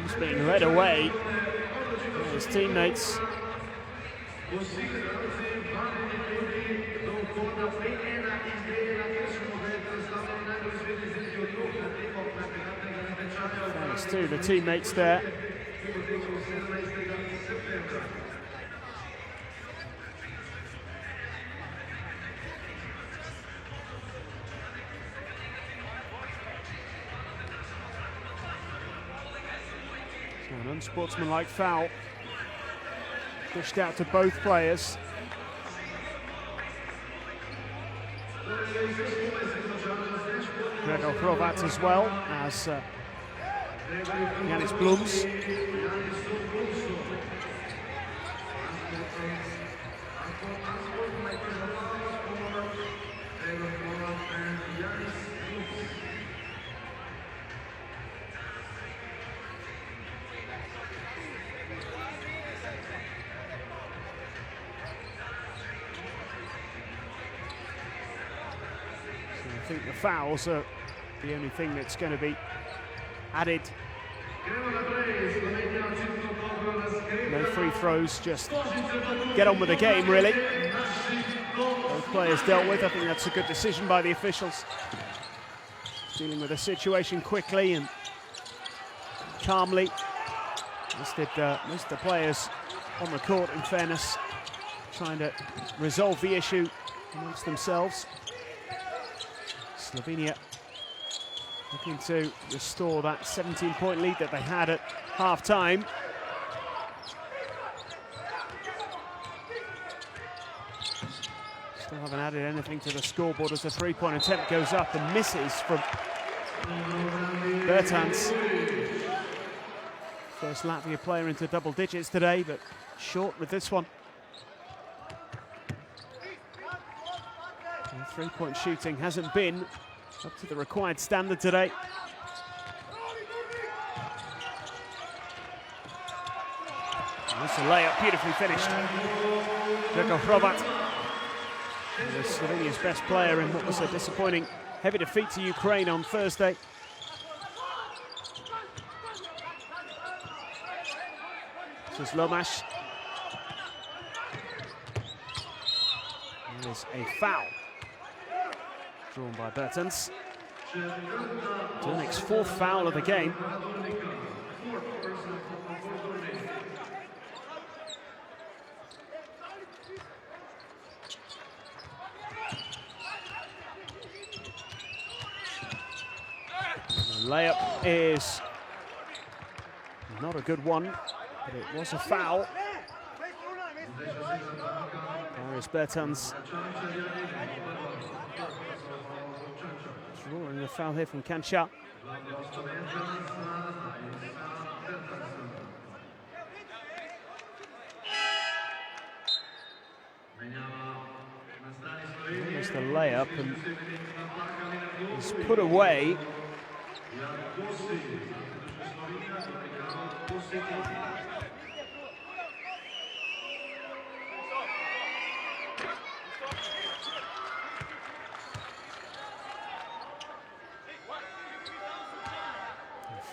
[SPEAKER 1] He's being led away by his teammates. Thanks to the teammates there. An unsportsmanlike foul pushed out to both players. Grego Hrovat as well as Janis Blums. I think the fouls are the only thing that's going to be added. No free throws, just get on with the game, really. Both players dealt with. I think that's a good decision by the officials. Dealing with the situation quickly and calmly. Most of the players on the court, in fairness, trying to resolve the issue amongst themselves. Slovenia looking to restore that 17-point lead that they had at half-time. Still haven't added anything to the scoreboard as the three-point attempt goes up and misses from Bertans. First Latvia player into double digits today, but short with this one. Three-point shooting hasn't been up to the required standard today. And that's a layup, beautifully finished. Grego Hrovat He was Slovenia's best player in what was a disappointing heavy defeat to Ukraine on Thursday. This is Lomash. There's a foul drawn by Bertens. Durnik's fourth foul of the game. The layup is not a good one, but it was a foul. There's Bertens drawing the foul here from Kancha. There's the layup and it's put away.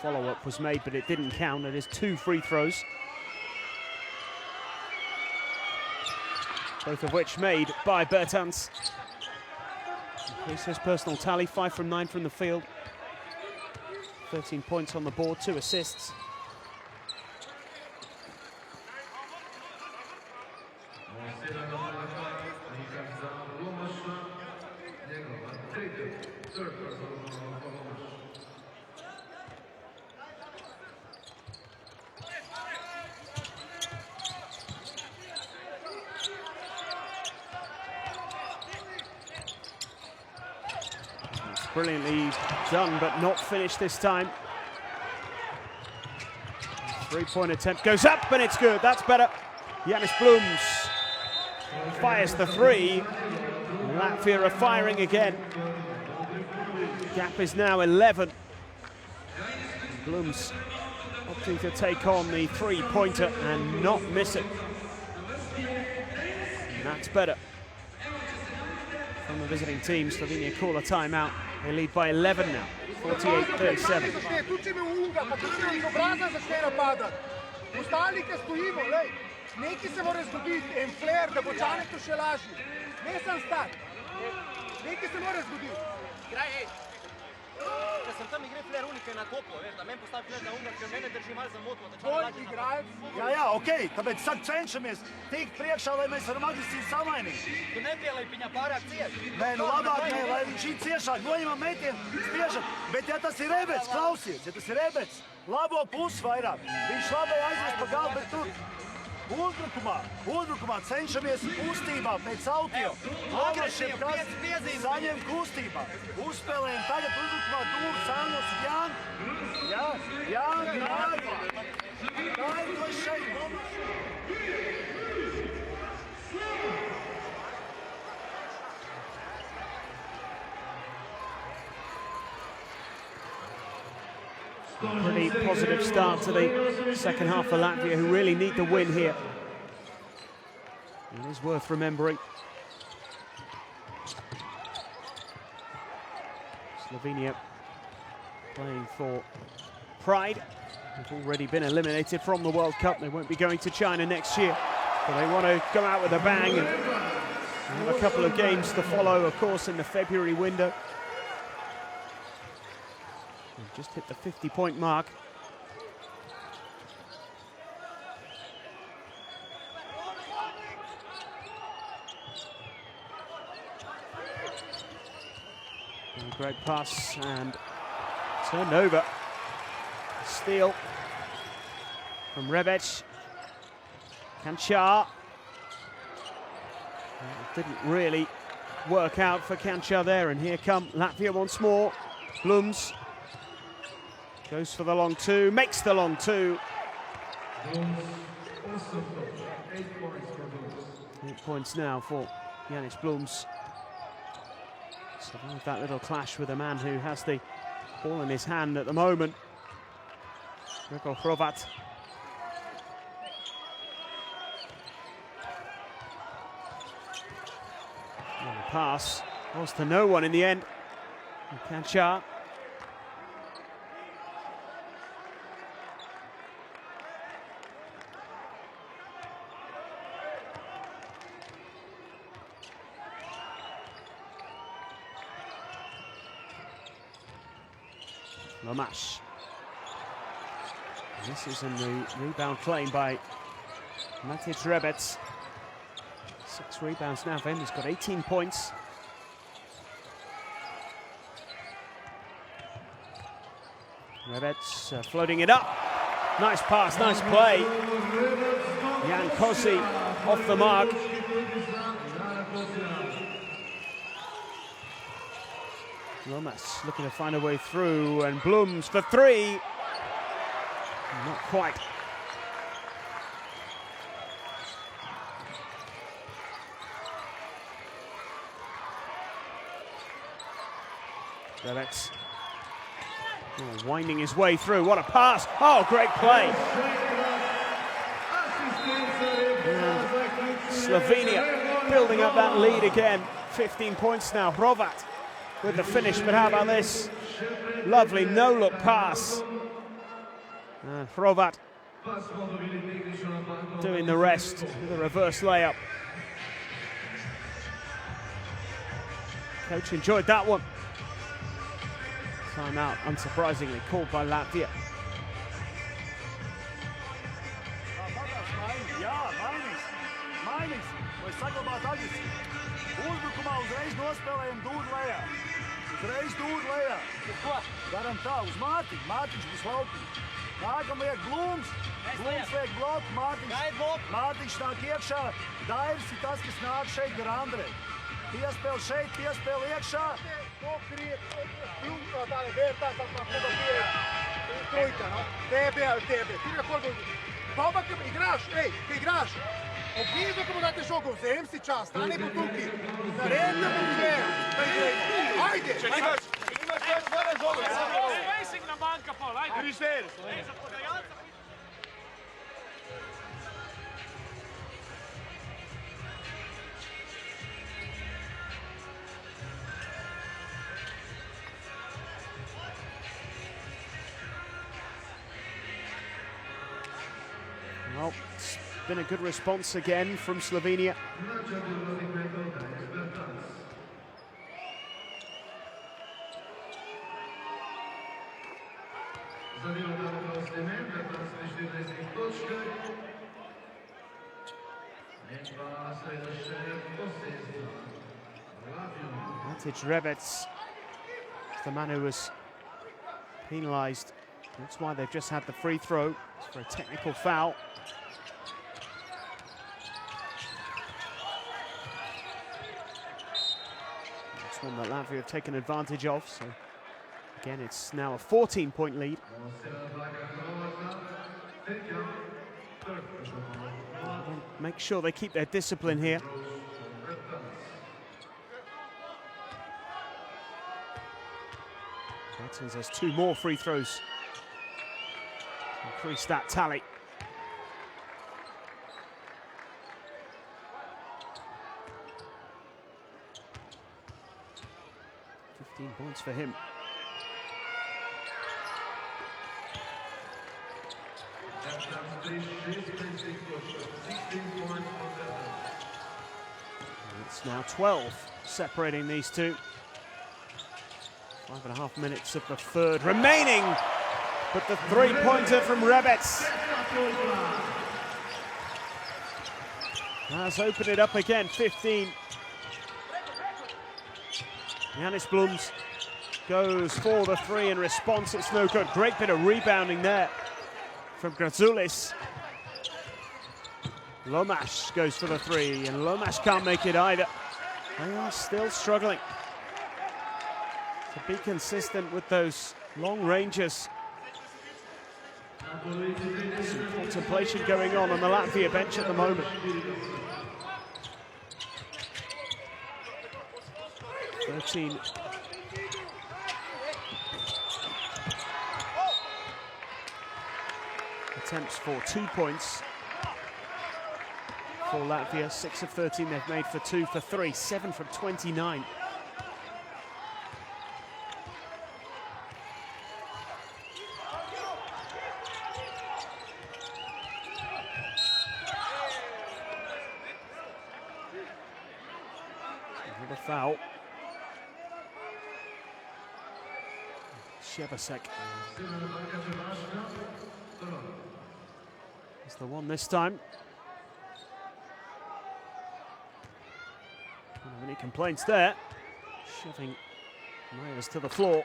[SPEAKER 1] Follow-up was made, but it didn't count. It is 2 free throws, both of which made by Bertens. Increased his personal tally, 5 from 9 from the field. 13 points on the board, 2 assists. Brilliantly done, but not finished this time. Three-point attempt goes up, and it's good. That's better. Janis Blums fires the three. Latvia are firing again. Gap is now 11. Blums opting to take on the three-pointer and not miss it. And that's better. From the visiting team, Slovenia call a timeout. They lead by 11 now, 48-37.
[SPEAKER 2] Tu če me unga, pa tu če me iz obraza začne napadati. Ostali, ki stojimo, lej, nekaj se mora zgoditi, en flair, da bo Čanek to še lažji. Ne sem star. Nekaj se mora zgoditi.
[SPEAKER 5] Igraj, ej. Če sem tam igre flair unika na toplo, veš, da meni postavi flair na unga, ker mene drži malo za motlo, da Čanek
[SPEAKER 2] Tvoj
[SPEAKER 5] lažje
[SPEAKER 2] igralec.
[SPEAKER 4] Jā, ok, tāpēc sad cenšamies tikt priekšā, lai mēs varam agresīvi samainīt.
[SPEAKER 5] Tu nepielai viņa pārāk cieši.
[SPEAKER 4] Nē, nu labāk, nē, lai viņš ir ciešāk, noņemam metienu, spiežam. Bet ja tas ir Rebets, klausies, ja tas ir Rebets, labo pusi vairāk. Viņš labai aizvest pa galvu, bet tur uzbrukumā cenšamies kustībā pēc autiem. Agresīvi kas saņem kustībā. Uzspēlējam tagad uzbrukumā Dūru, Sānos un Jāni. Jā, Jāni, Jāni to šeit.
[SPEAKER 1] Pretty positive start to the second half for Latvia, who really need the win here. It is worth remembering. Slovenia playing for pride. They've already been eliminated from the World Cup. They won't be going to China next year, but they want to go out with a bang and have a couple of games to follow, of course, in the February window. They've just hit the 50-point mark. And a great pass and turned over. Steal from Rebec. Kancha. It didn't really work out for Kancha there, and here come Latvia once more. Blums goes for the long two, makes the long two. 8 points now for Janis Blums. Survived that little clash with a man who has the ball in his hand at the moment. Gregor Hrovat. pass was to no one in the end. Kanchar. Lomash. This is in the rebound claim by Matic Rebec. 6 rebounds now for him. He's got 18 points. Rebec floating it up. Nice pass, nice play. Jan Kosi off the mark. Lomas looking to find a way through, and Blums for 3. Not quite. Rebec winding his way through. What a pass! Oh, great play! And Slovenia building up that lead again. 15 points now. Hrovat with the finish, but how about this? Lovely no-look pass. Hrovat doing the rest with a reverse layup. Coach enjoyed that one. Timeout, unsurprisingly, called by Latvia.
[SPEAKER 4] Uzreiz dūri lejā. Varam tā, uz Mārtiņu. Mārtiņš būs laukuma. Nākam liek Blums. Blums liek bloku. Mārtiņš nāk iekšā. Dairis ir tas, kas nāk šeit gar Andrei. Piespēl šeit, piespēl iekšā.
[SPEAKER 2] Tāda vērtās, tā trojka, no? Тебе. Ти ме колко... Баба, играш, ти играш. Обвижда като дате шоко, взем си час, стане по туки. Наредна му взем. Ajde!
[SPEAKER 3] Racing na banka, Paul, ajde!
[SPEAKER 1] Well, it's been a good response again from Slovenia. Matic Rebec, the man who was penalised. That's why they've just had the free throw. It's for a technical foul. That's one that Latvia have taken advantage of. So again, it's now a 14-point lead. Make sure they keep their discipline here. Martins has 2 more free throws to increase that tally. Points for him. It's now 12 separating these two. 5.5 minutes of the third remaining, but the 3-pointer from Rebec has opened it up again. 15. Janis Blums goes for the 3 in response. It's no good. Great bit of rebounding there from Grazulis. Lomash goes for the 3, and Lomash can't make it either. They are still struggling to be consistent with those long ranges. Some contemplation going on the Latvia bench at the moment. 13. Attempts for 2 points for Latvia. 6 of 13 they've made for 2 for 3, 7 from 29. Another foul. Shevasek. It's the one this time. Don't have any complaints there. Shoving Myers to the floor.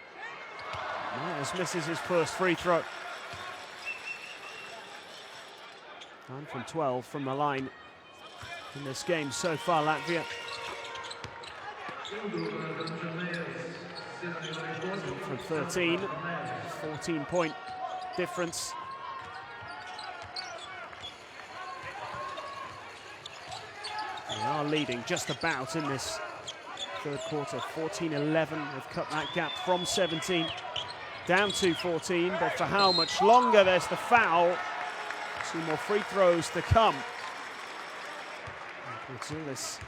[SPEAKER 1] Myers misses his first free throw. 9 from 12 from the line in this game so far, Latvia. 7 from 13, 14-point difference. They are leading just about in this third quarter. 14-11, they've cut that gap from 17 down to 14, but for how much longer? There's the foul. 2 more free throws to come. Gratzulis.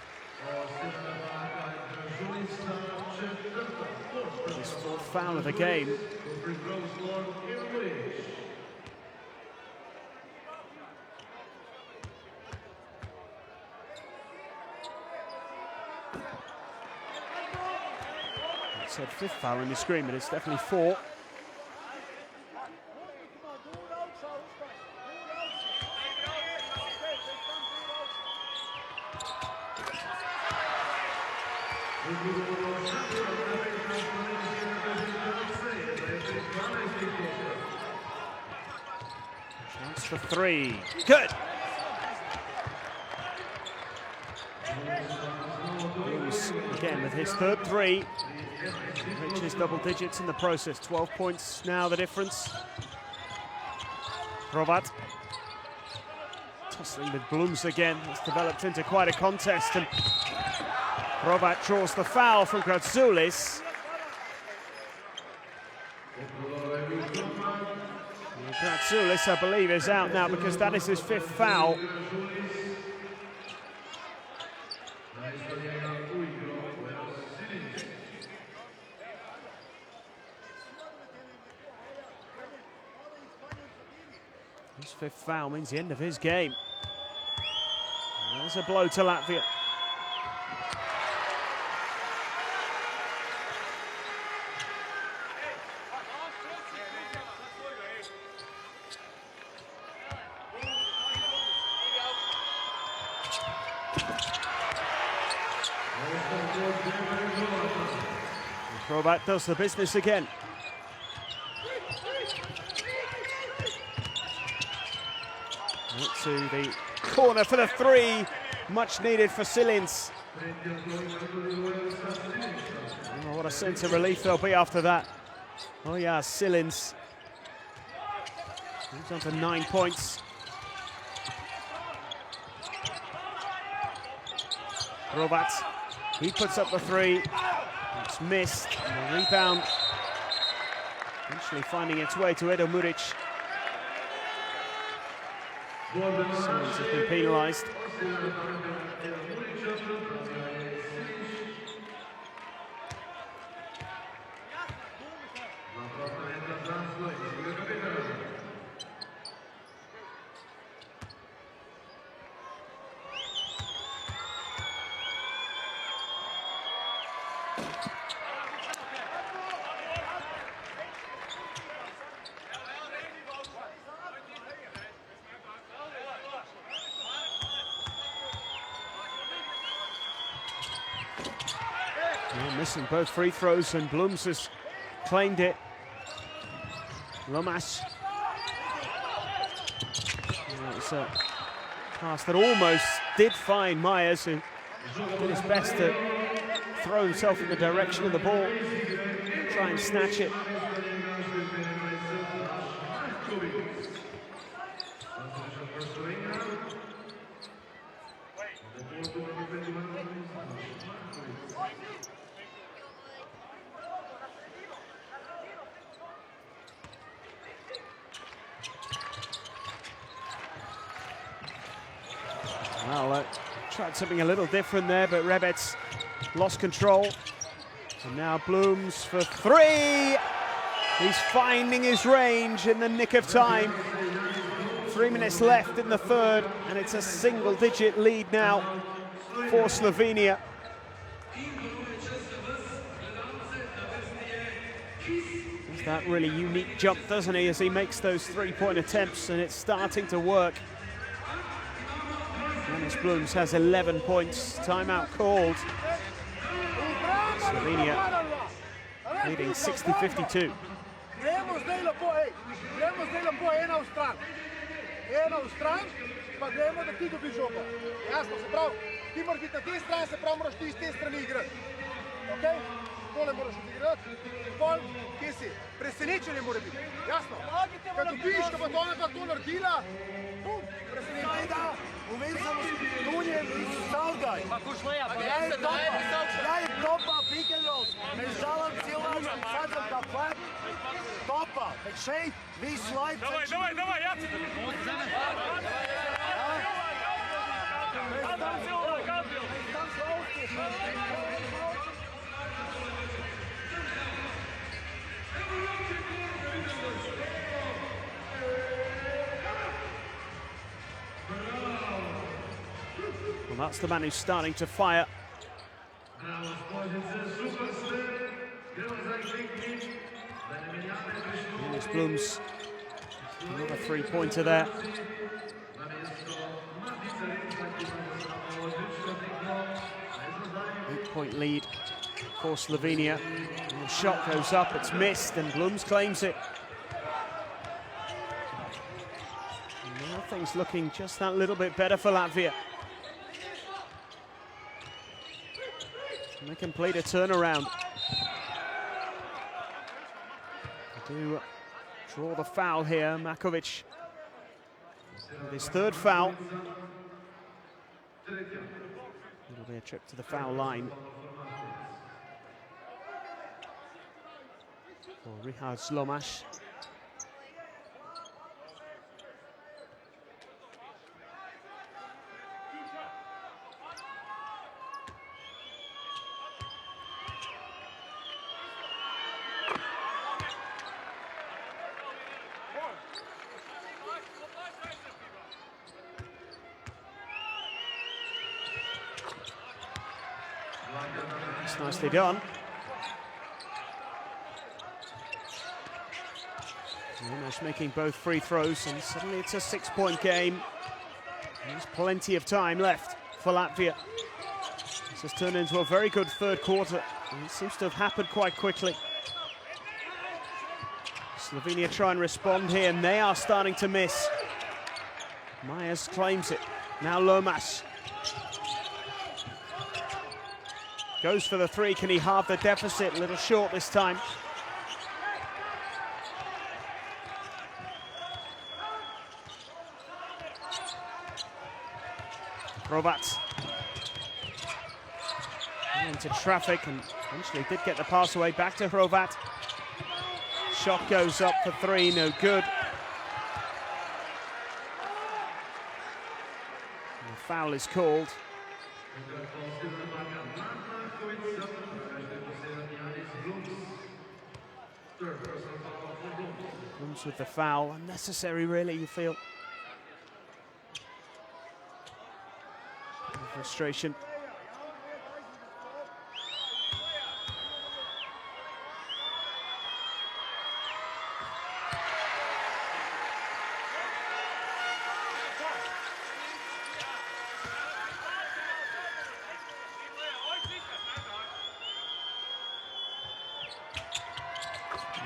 [SPEAKER 1] His 4th foul of the game. It said 5th foul in the screen, but it's definitely 4. Chance for 3. Good. Blues again with his 3rd 3. Reaches double digits in the process. 12 points now the difference. Hrovat tussling with Blums again. It's developed into quite a contest, and Hrovat draws the foul from Gratzulis. Gratzulis, I believe, is out now because that is his 5th foul. His 5th foul means the end of his game. And there's a blow to Latvia. Hrovat does the business again. Out to the corner for the 3. Much needed for Silins. Oh, what a sense of relief there'll be after that. Oh yeah, Silins. Moves on to 9 points. Hrovat, he puts up the 3. It's missed. And the rebound eventually finding its way to Edo Muric. Silins has been penalised. Missing both free throws, and Blums has claimed it. Lomas. It's a pass that almost did find Myers, who did his best to throw himself in the direction of the ball, try and snatch it. Well, Tried something a little different there, but Rebec lost control. And now Blooms for three. He's finding his range in the nick of time. 3 minutes left in the third, and it's a single-digit lead now for Slovenia. It's that really unique jump, doesn't he, as he makes those three-point attempts, and it's starting to work. Dennis Blooms has 11 points. Timeout called. Slovenia leading 60-52.
[SPEAKER 2] Gremo zdaj lepo ena v stran. Ena v stran, pa gremo, da ti dobiš žogo. Jasno, se pravi, ti moraš biti na tej strani, se pravi, moraš ti iz te strani igrati. Ok? Tole moraš odigrati. Pol, kje si? Presenečenje mora biti. Jasno? Kad dobiš, kad bo to ona to naredila, bum, presenečenje.
[SPEAKER 4] Uvezano s tunjem iz Salgaj.
[SPEAKER 5] Pa kušleja, pa
[SPEAKER 4] Ja je topa, pick and roll. Mežalam cilačem, sadam da flat. Topa, šej, vi slide.
[SPEAKER 3] Давай, ja ću te.
[SPEAKER 1] Well, that's the man who's starting to fire. Dennis Blooms, another three-pointer there. 8-point lead for Slovenia. And the shot goes up, it's missed, and Blooms claims it. And now things looking just that little bit better for Latvia. And they complete a turnaround. They do draw the foul here, Makovic with his third foul. It'll be a trip to the foul line for Richard Slomash. It's nicely done. Slomash making both free throws, and suddenly it's a 6-point game. There's plenty of time left for Latvia. This has turned into a very good third quarter, and it seems to have happened quite quickly. Slovenia try and respond here, and they are starting to miss. Myers claims it. Now Lomas. Goes for the three. Can he halve the deficit? A little short this time. Hrovat into traffic and eventually did get the pass away. Back to Hrovat. Shot goes up for three, no good. And the foul is called. Comes with the foul. Unnecessary, really, you feel. Frustration.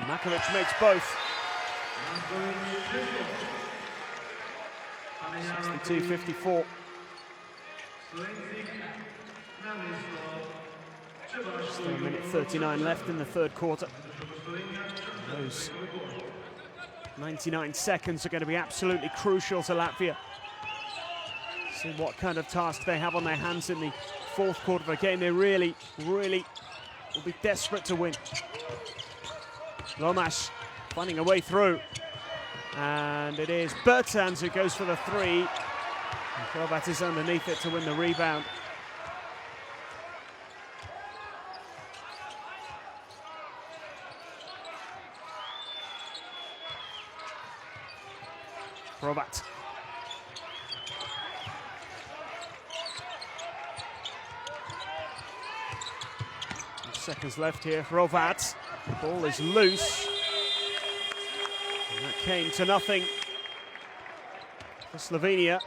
[SPEAKER 1] Makovic makes both. 62-54. Still a minute 39 left in the third quarter. Those 99 seconds are going to be absolutely crucial to Latvia. See what kind of task they have on their hands in the fourth quarter of the game. They really, really will be desperate to win. Lomas finding a way through. And it is Bertans who goes for the three. And Hrovat is underneath it to win the rebound. Hrovat. Seconds left here. Hrovat. The ball is loose. And that came to nothing for Slovenia.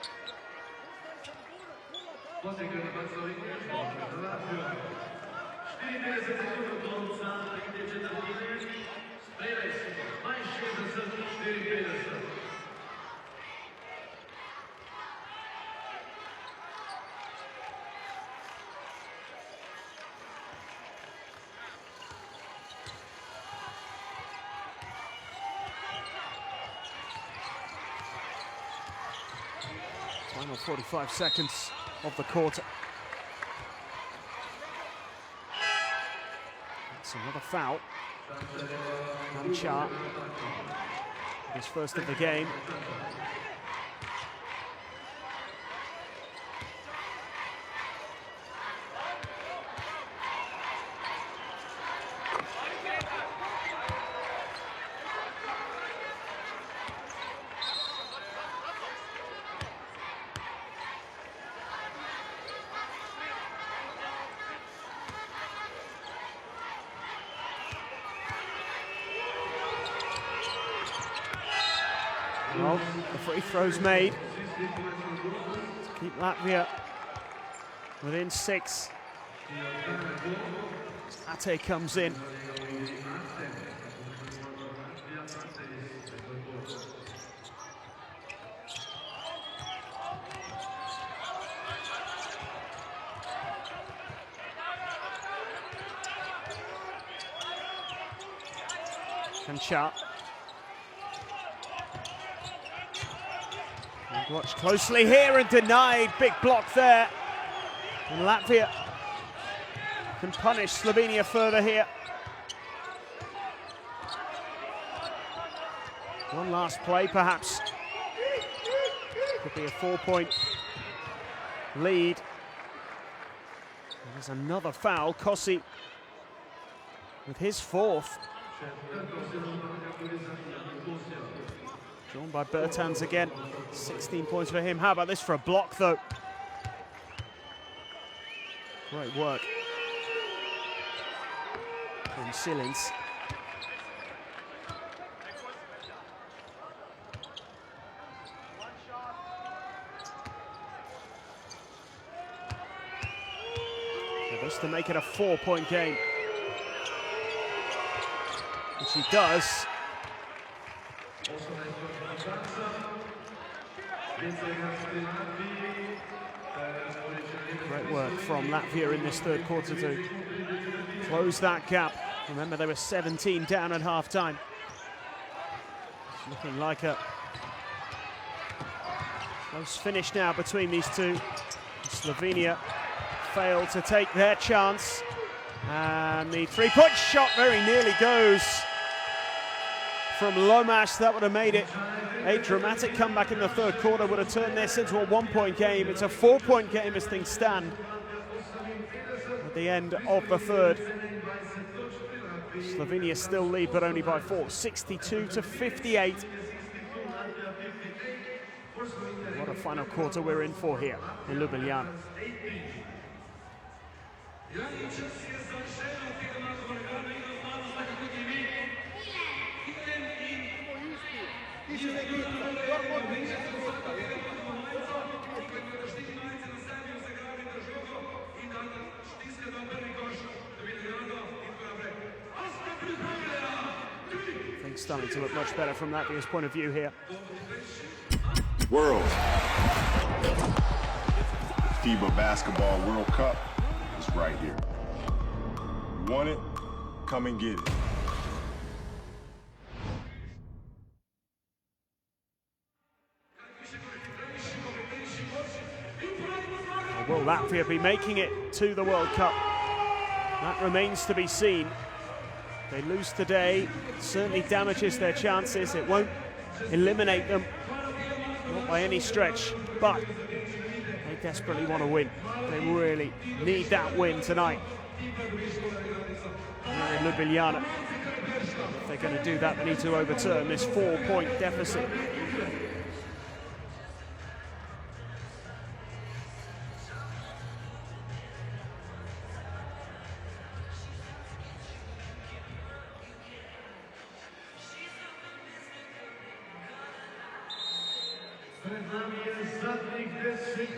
[SPEAKER 1] Final 45 seconds of the quarter. That's another foul. Manchar, his first of the game. Well, the free throw's made to keep Latvia within 6. Ate comes in. Kanchar. Watch closely here and denied. Big block there. And Latvia can punish Slovenia further here. One last play perhaps. Could be a 4-point lead. There's another foul. Kossi with his 4th. Drawn by Bertans again. 16 points for him. How about this for a block, though? Great work from Silins. This to make it a 4-point game. Which he does. Great work from Latvia in this third quarter to close that gap. Remember, they were 17 down at half-time. It's looking like a close finish now between these two. Slovenia failed to take their chance. And the three-point shot very nearly goes from Lomas. That would have made it a dramatic comeback in the third quarter, would have turned this into a 1-point game. It's a 4-point game as things stand at the end of the third. Slovenia still lead, but only by 4, 62-58. What a final quarter we're in for here in Ljubljana. Things starting to look much better from Latvia's point of view here.
[SPEAKER 6] World FIBA Basketball World Cup is right here. You want it? Come and get it.
[SPEAKER 1] Will Latvia be making it to the World Cup? That remains to be seen. They lose today, certainly damages their chances. It won't eliminate them, not by any stretch, but They desperately want to win. They really need that win tonight. And in Ljubljana, if they're going to do that, they need to overturn this 4-point deficit.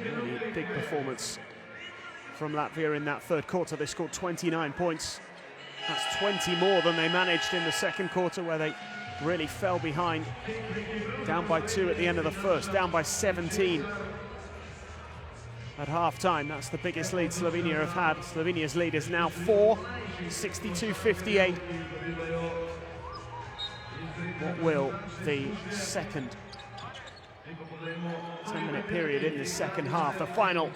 [SPEAKER 1] Really big performance from Latvia in that third quarter. They scored 29 points. That's 20 more than they managed in the second quarter, where they really fell behind. Down by 2 at the end of the first, down by 17 at half-time. That's the biggest lead Slovenia have had. Slovenia's lead is now 4, 62-58. What will the second 10-minute period in the second half, the final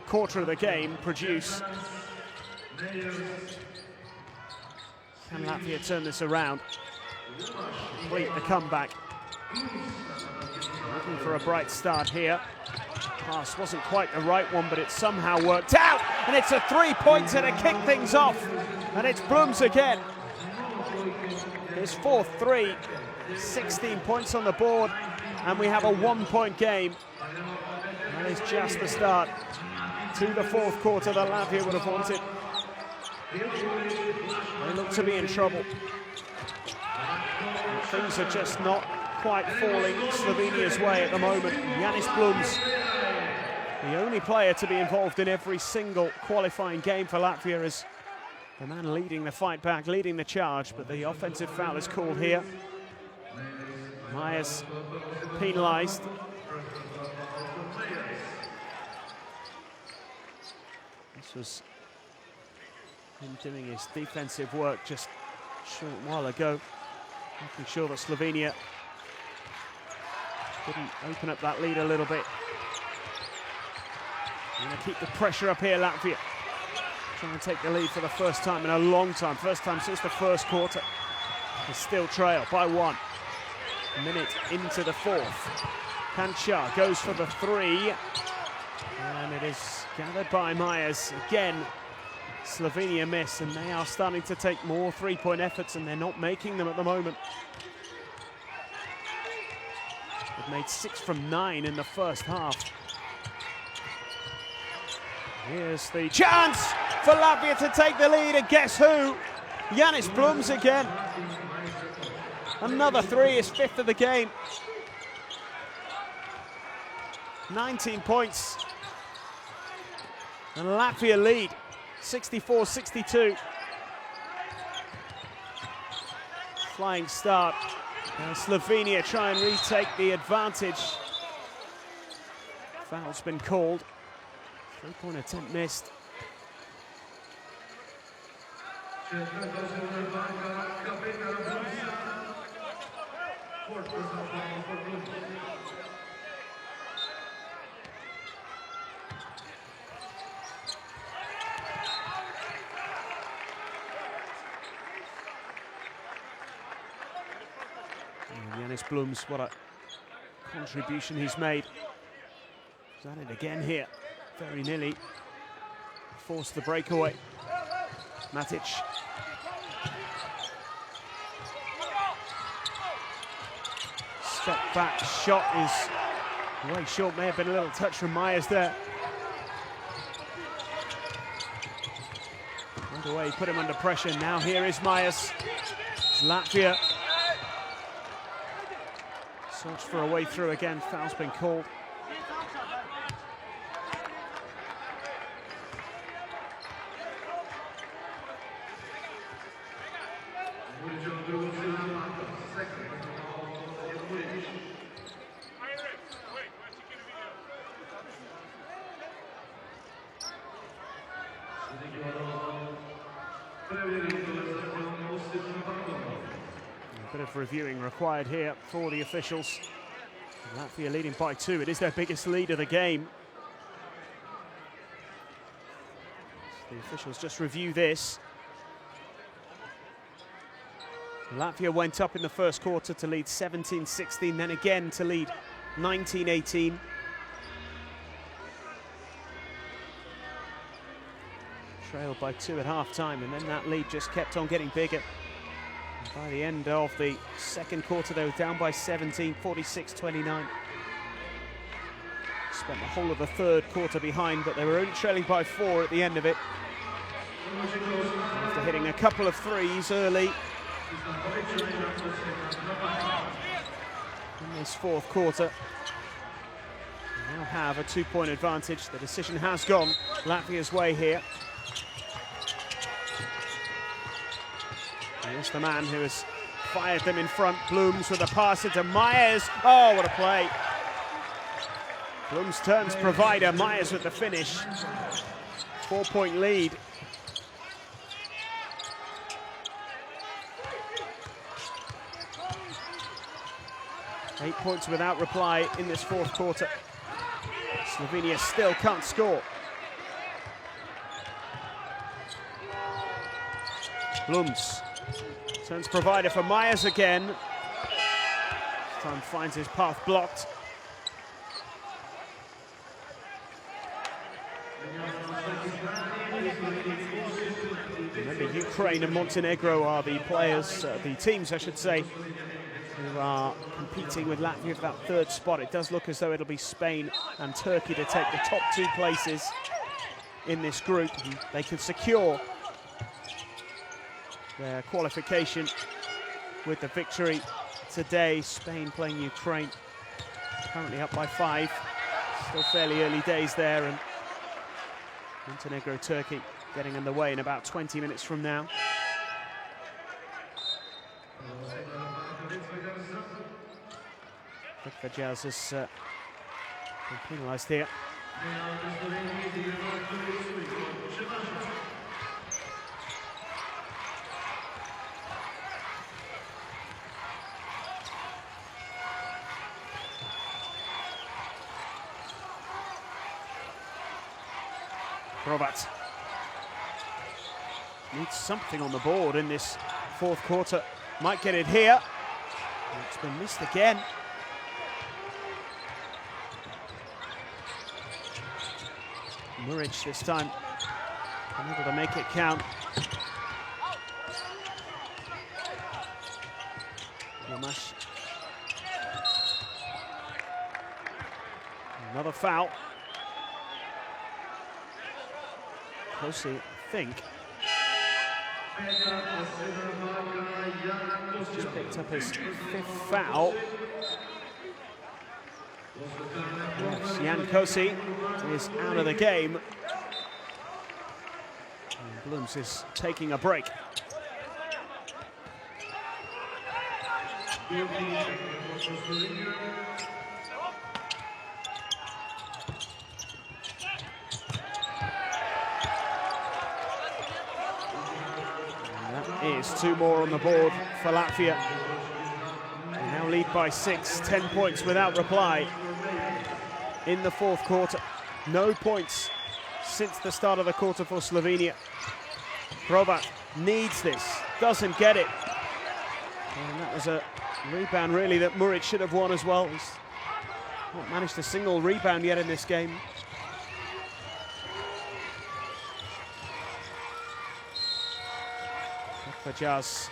[SPEAKER 1] quarter of the game, produce? Can Latvia turn this around? Complete the comeback. Looking for a bright start here. Pass wasn't quite the right one, but it somehow worked out. And it's a three-pointer to kick things off. And it's Blums again. His fourth three, 16 points on the board. And we have a 1-point game. That is just the start to the fourth quarter that Latvia would have wanted. They look to be in trouble. Things are just not quite falling Slovenia's way at the moment. Janis Blums, the only player to be involved in every single qualifying game for Latvia, is the man leading the fight back, leading the charge, but the offensive foul is called here. Myers penalised. This was him doing his defensive work just a short while ago, making sure that Slovenia didn't open up that lead a little bit. Going to keep the pressure up here, Latvia. Trying to take the lead for the first time in a long time. First time since the first quarter. They still trail by 1. Minute into the fourth. Kanchar goes for the 3. And it is gathered by Myers. Again, Slovenia miss, and they are starting to take more three-point efforts, and they're not making them at the moment. They've made 6 from 9 in the first half. Here's the chance for Latvia to take the lead, and guess who? Janis Blums again. Another 3, his 5th of the game. 19 points. And Latvia lead, 64-62. Flying start. And Slovenia try and retake the advantage. Foul's been called. 3-point attempt missed. Janis Blums, what a contribution he's made. He's at it again here. Very nearly forced the breakaway. Matic. Step back shot is way short. May have been a little touch from Myers there. Right away, put him under pressure. Now here is Myers. It's Latvia. Search for a way through again. Foul's been called. A bit of reviewing required here for the officials. Latvia leading by 2. It is their biggest lead of the game. The officials just review this. Latvia went up in the first quarter to lead 17-16, then again to lead 19-18. trailed by 2 at half-time, and then that lead just kept on getting bigger. And by the end of the second quarter, they were down by 17, 46-29. Spent the whole of the third quarter behind, but they were only trailing by 4 at the end of it. After hitting a couple of threes early in this fourth quarter, they now have a 2-point advantage. The decision has gone Latvia's way here. Here's the man who has fired them in front. Blooms with a pass into Myers. Oh, what a play. Blooms turns provider. Myers with the finish. 4-point lead. Eight points without reply in this fourth quarter. Slovenia still can't score. Blooms turns provider for Myers again. This time finds his path blocked. Remember, Ukraine and Montenegro are the players, the teams I should say, who are competing with Latvia for that third spot. It does look as though it'll be Spain and Turkey to take the top 2 places in this group. They can secure their qualification with the victory today. Spain playing Ukraine, currently up by 5. Still fairly early days there, and Montenegro, Turkey getting underway in about 20 minutes from now. Fajaz has been penalised here. Provat needs something on the board in this fourth quarter. Might get it here. It's been missed again. Muric this time unable to make it count. Yamash. Another foul. Closely, I think. Just picked up his 5th foul. Jan Kosi is out of the game. And Blooms is taking a break. Is 2 more on the board for Latvia. They now lead by 6, 10 points without reply in the fourth quarter. No points since the start of the quarter for Slovenia. Probat needs this, doesn't get it. And that was a rebound really that Muric should have won as well. He's not managed a single rebound yet in this game. Fajaz.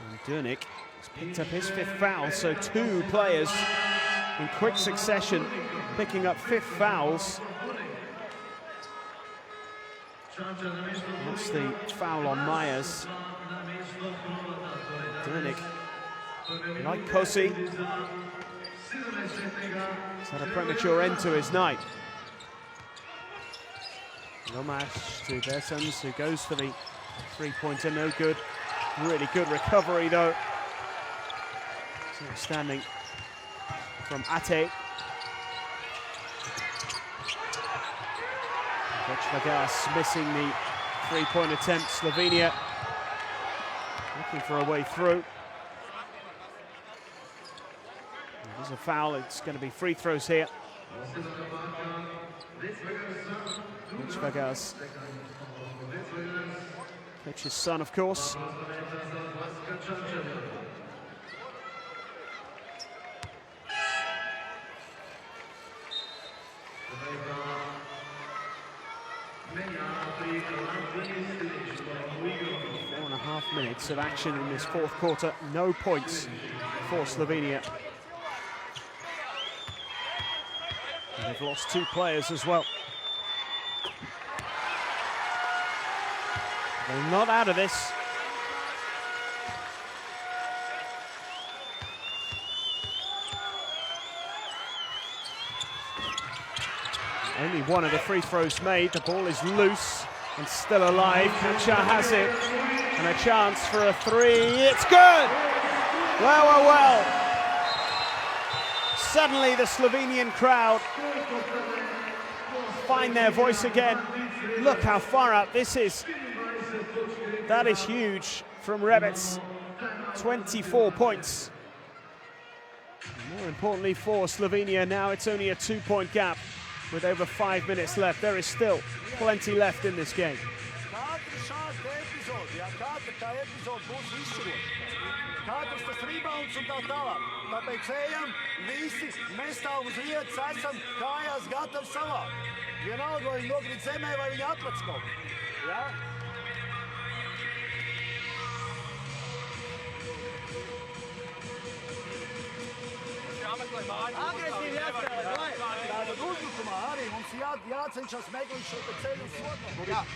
[SPEAKER 1] And Durnik has picked up his 5th foul, so 2 players in quick succession picking up 5th fouls. That's the foul on Myers. Durnik, like Kosi, he's had a premature end to his night. Romash to Bersons, who goes for the 3-pointer, no good. Really good recovery though. Standing from Ate. Vecvagas missing the 3-point attempt. Slovenia looking for a way through. There's a foul, it's going to be free throws here. Vecvagas, coach's son, of course. 4.5 minutes of action in this fourth quarter. No points for Slovenia. And they've lost 2 players as well. They're not out of this. Only one of the free throws made. The ball is loose and still alive. Kančar has it. And a chance for a 3. It's good! Well, well, well. Suddenly the Slovenian crowd find their voice again. Look how far out this is. That is huge from Rebec. 24 points. More importantly for Slovenia, now it's only a 2-point gap with over 5 minutes left. There is still plenty left in this game.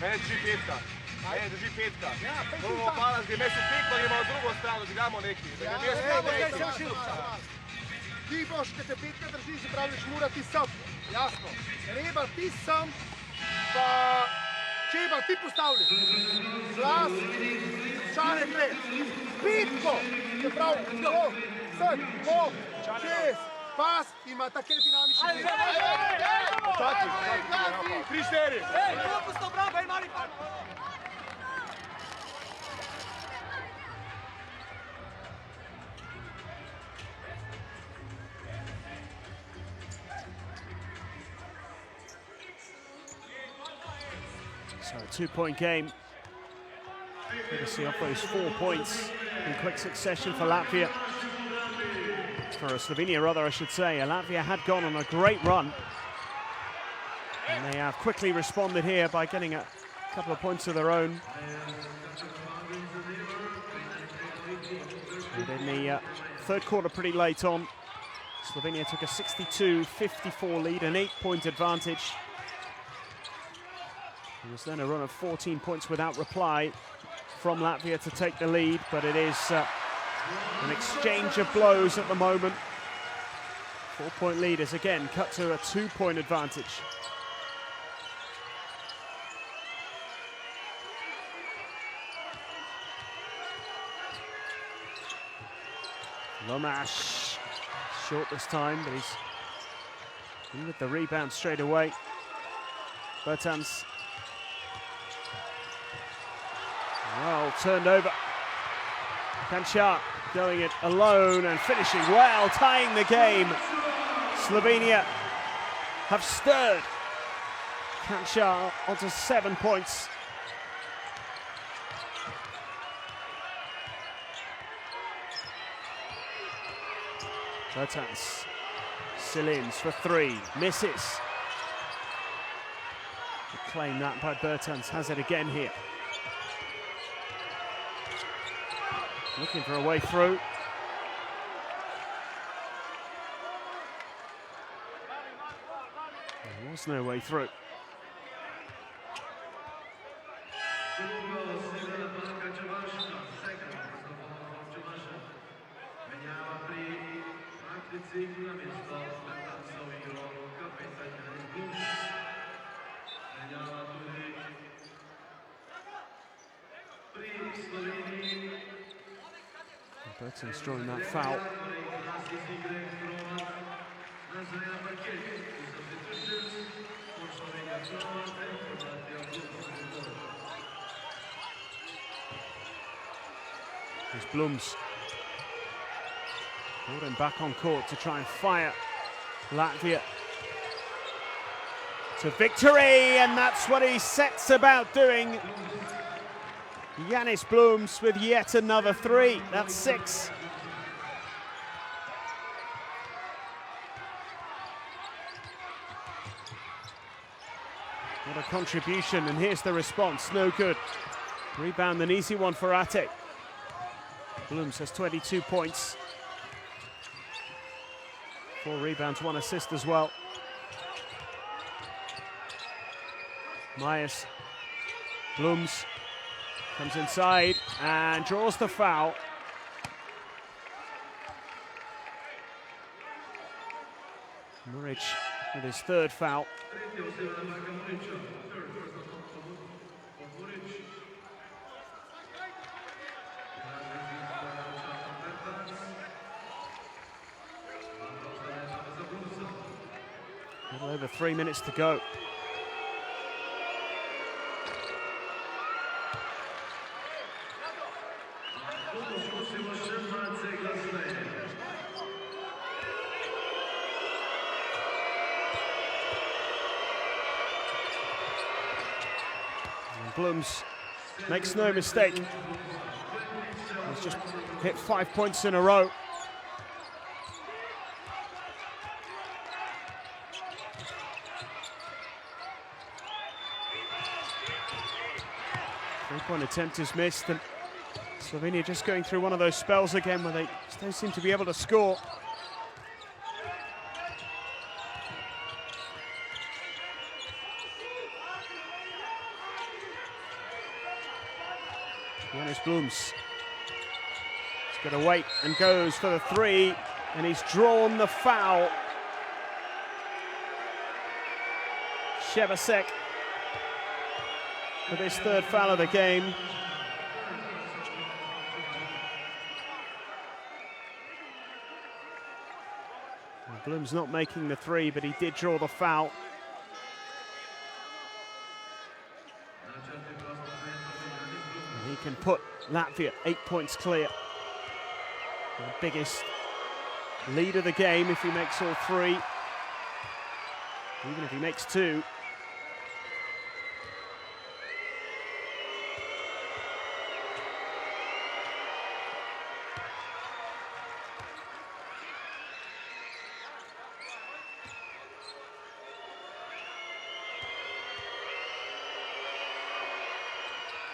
[SPEAKER 3] Mene drži petka. Mene drži petka. Moramo pala, zdaj mesto tekma, gremo na drugo strano, odigramo neki.
[SPEAKER 2] Ti boš, kad te petka drži, se pravi, šmura ti sam. Jasno. Reba ti sam, pa Čeba ti postavlji. Glas, čane gre. Petko, se pravi, to, sad, po, čez, pas, ima take dinamične.
[SPEAKER 3] Čaki, 3-4.
[SPEAKER 1] So a 2-point game. Good to see off those 4 points in quick succession for Latvia. For Slovenia, rather, I should say. Latvia had gone on a great run. And they have quickly responded here by getting a couple of points of their own. And in the third quarter, pretty late on, Slovenia took a 62-54 lead, an 8-point advantage. There was then a run of 14 points without reply from Latvia to take the lead, but it is an exchange of blows at the moment. 4-point lead is again cut to a 2-point advantage. Lomash, short this time, but he's in with the rebound straight away. Bertans. Well, turned over. Kančar going it alone and finishing well, tying the game. Slovenia have stirred. Kančar onto 7 points. Bertans. Silins for 3, misses. Claim that by Bertans, has it again here. Looking for a way through. There was no way through. Bertans drawing that foul. Here's Blums. Brought him back on court to try and fire Latvia to victory, and that's what he sets about doing. Yanis Blums with yet another 3. That's 6. What a contribution, and here's the response, no good. Rebound, an easy one for Ate. Blooms has 22 points. 4 rebounds, 1 assist as well. Myers, Blooms comes inside and draws the foul. Muric with his 3rd foul. A little over 3 minutes to go. Blooms makes no mistake. He's just hit 5 points in a row. Three-point attempt is missed, and Slovenia just going through one of those spells again where they just don't seem to be able to score. Blooms. He's going to wait and goes for the 3, and he's drawn the foul. Shevasek with his 3rd foul of the game. And Blooms not making the 3, but he did draw the foul. And he can put Latvia 8 points clear. The biggest lead of the game if he makes all 3. Even if he makes 2.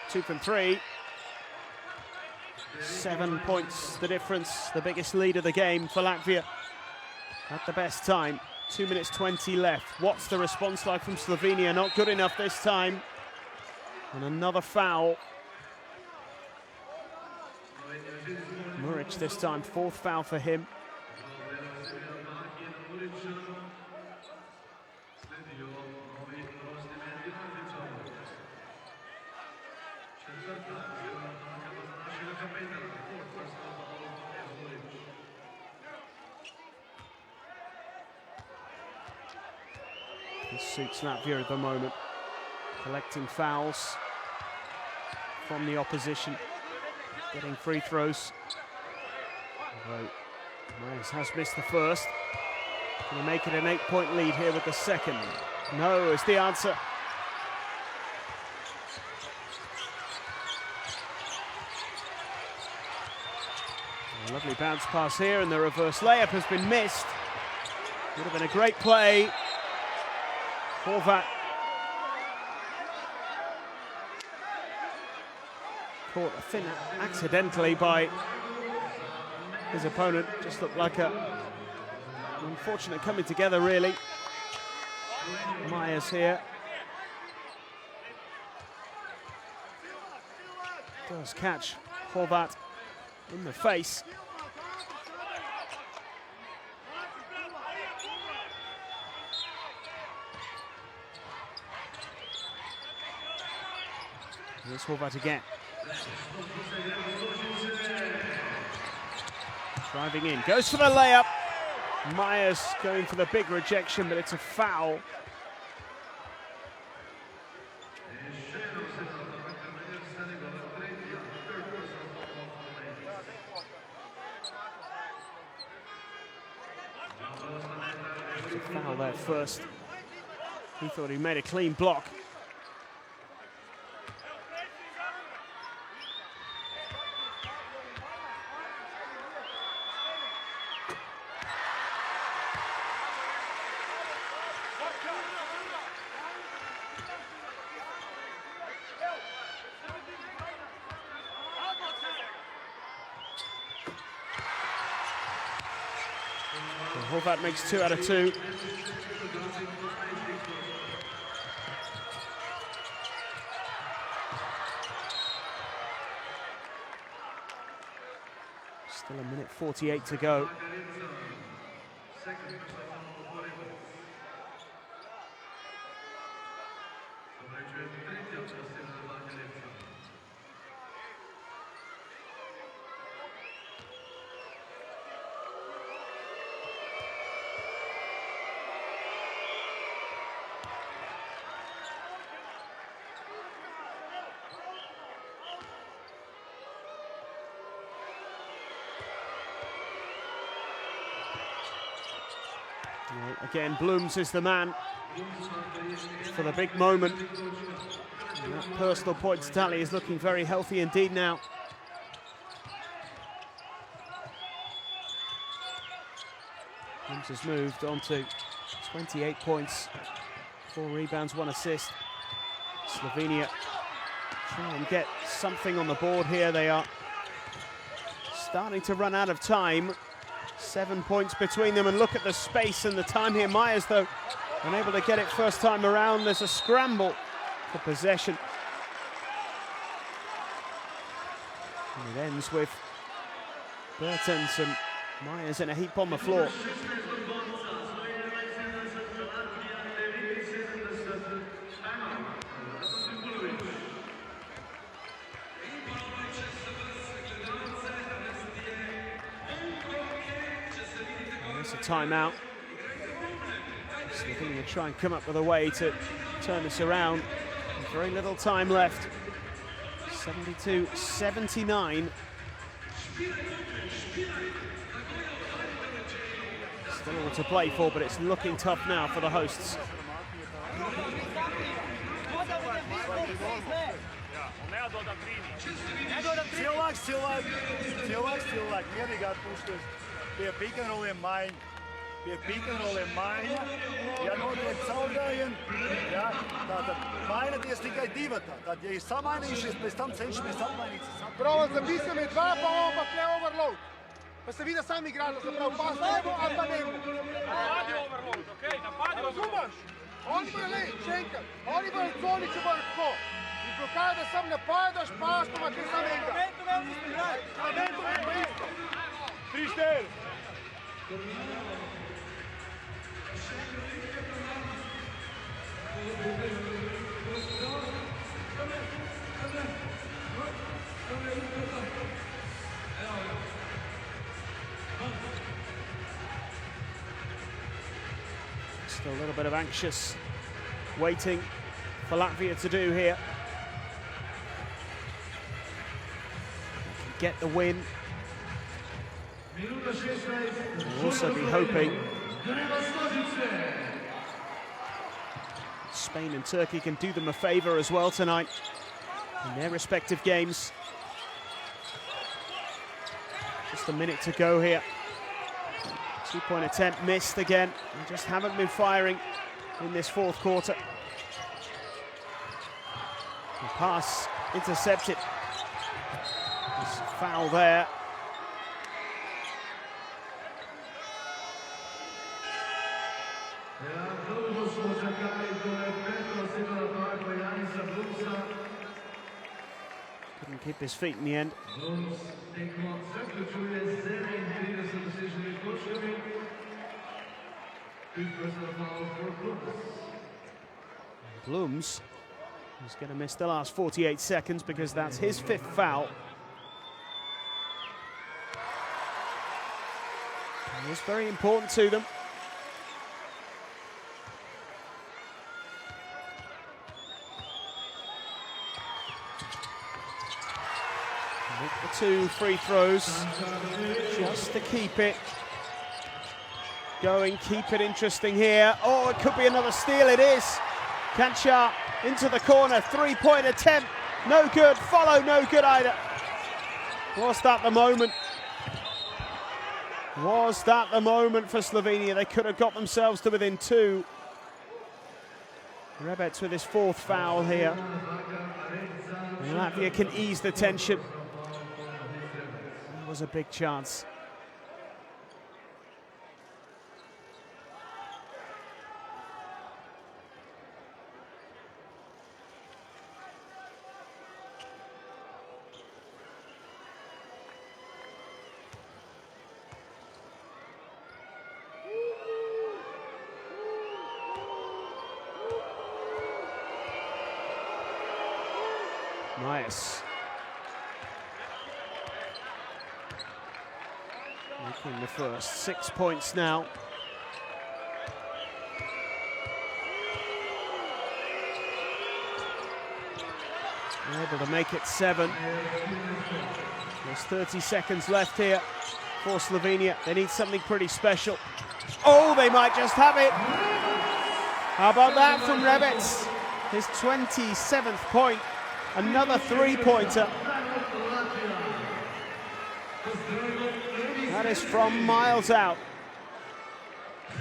[SPEAKER 1] Two from 3. 7 points the difference, the biggest lead of the game for Latvia at the best time. 2 minutes 20 left. What's the response like from Slovenia? Not good enough this time. And another foul. Muric this time, 4th foul for him. This suits Latvia at the moment, collecting fouls from the opposition, getting free throws. Although Myers has missed the 1st. Going to make it an 8-point lead here with the 2nd. No is the answer. A lovely bounce pass here, and the reverse layup has been missed. Would have been a great play. Horvat caught, I think, accidentally by his opponent. Just looked like an unfortunate coming together, really. Myers here does catch Horvat in the face. Here's Horvat again. Driving in, goes for the layup. Myers going for the big rejection, but it's a foul. A foul there first. He thought he made a clean block. Horvat makes 2 out of 2. Still 1:48 to go. Again, Blooms is the man for the big moment. And that personal points tally is looking very healthy indeed now. Blooms has moved on to 28 points, 4 rebounds, 1 assist. Slovenia try and get something on the board here. They are starting to run out of time. 7 points between them, and look at the space and the time here. Myers, though, unable to get it first time around. There's a scramble for possession. And it ends with Bertens and Myers in a heap on the floor. A timeout. Slovenia try and come up with a way to turn this around. Very little time left. 72-79. Still all to play for, but it's looking tough now for the hosts.
[SPEAKER 4] Pie pick and rolliem maiņa. Pie pick and rolliem maiņa. Ja notiek caurgājieni, ja, tātad mainaties tikai divatā. Tad, ja ir samainījušies, pēc tam cenšamies apmainīt.
[SPEAKER 2] Prova za pisanje 2, pa ovo, pa tle overload. Pa se vidi sam igrač, da se pravi pas nebo, ali pa nebo.
[SPEAKER 3] Napadi overload, okej? Napadi overload.
[SPEAKER 2] Razumeš? Oni bojo, lej, še enkrat, oni bojo coni, če bojo tako. In blokada, da sam napadaš, pas, pa tle sam igra. Elementom je isto.
[SPEAKER 3] 3-4.
[SPEAKER 1] Still a little bit of anxious waiting for Latvia to do here. Get the win. We'll also be hoping Spain and Turkey can do them a favour as well tonight in their respective games. Just a minute to go here. 2-point attempt missed again. They just haven't been firing in this fourth quarter. The pass intercepted. There's a foul there. Couldn't keep his feet in the end. Blooms is going to miss the last 48 seconds because that's his 5th foul. And it's very important to them. Make the 2 free throws just to keep it going, keep it interesting here. Oh, it could be another steal, it is. Kanchar into the corner, 3-point attempt, no good, follow, no good either. Was that the moment? Was that the moment for Slovenia? They could have got themselves to within 2. Rebec with his 4th foul here. And Latvia can ease the tension. That was a big chance. Nice. Making the first 6 points now. Able to make it 7. There's 30 seconds left here for Slovenia. They need something pretty special. Oh, they might just have it. How about that from Rebec? His 27th point. Another 3-pointer. That is from miles out.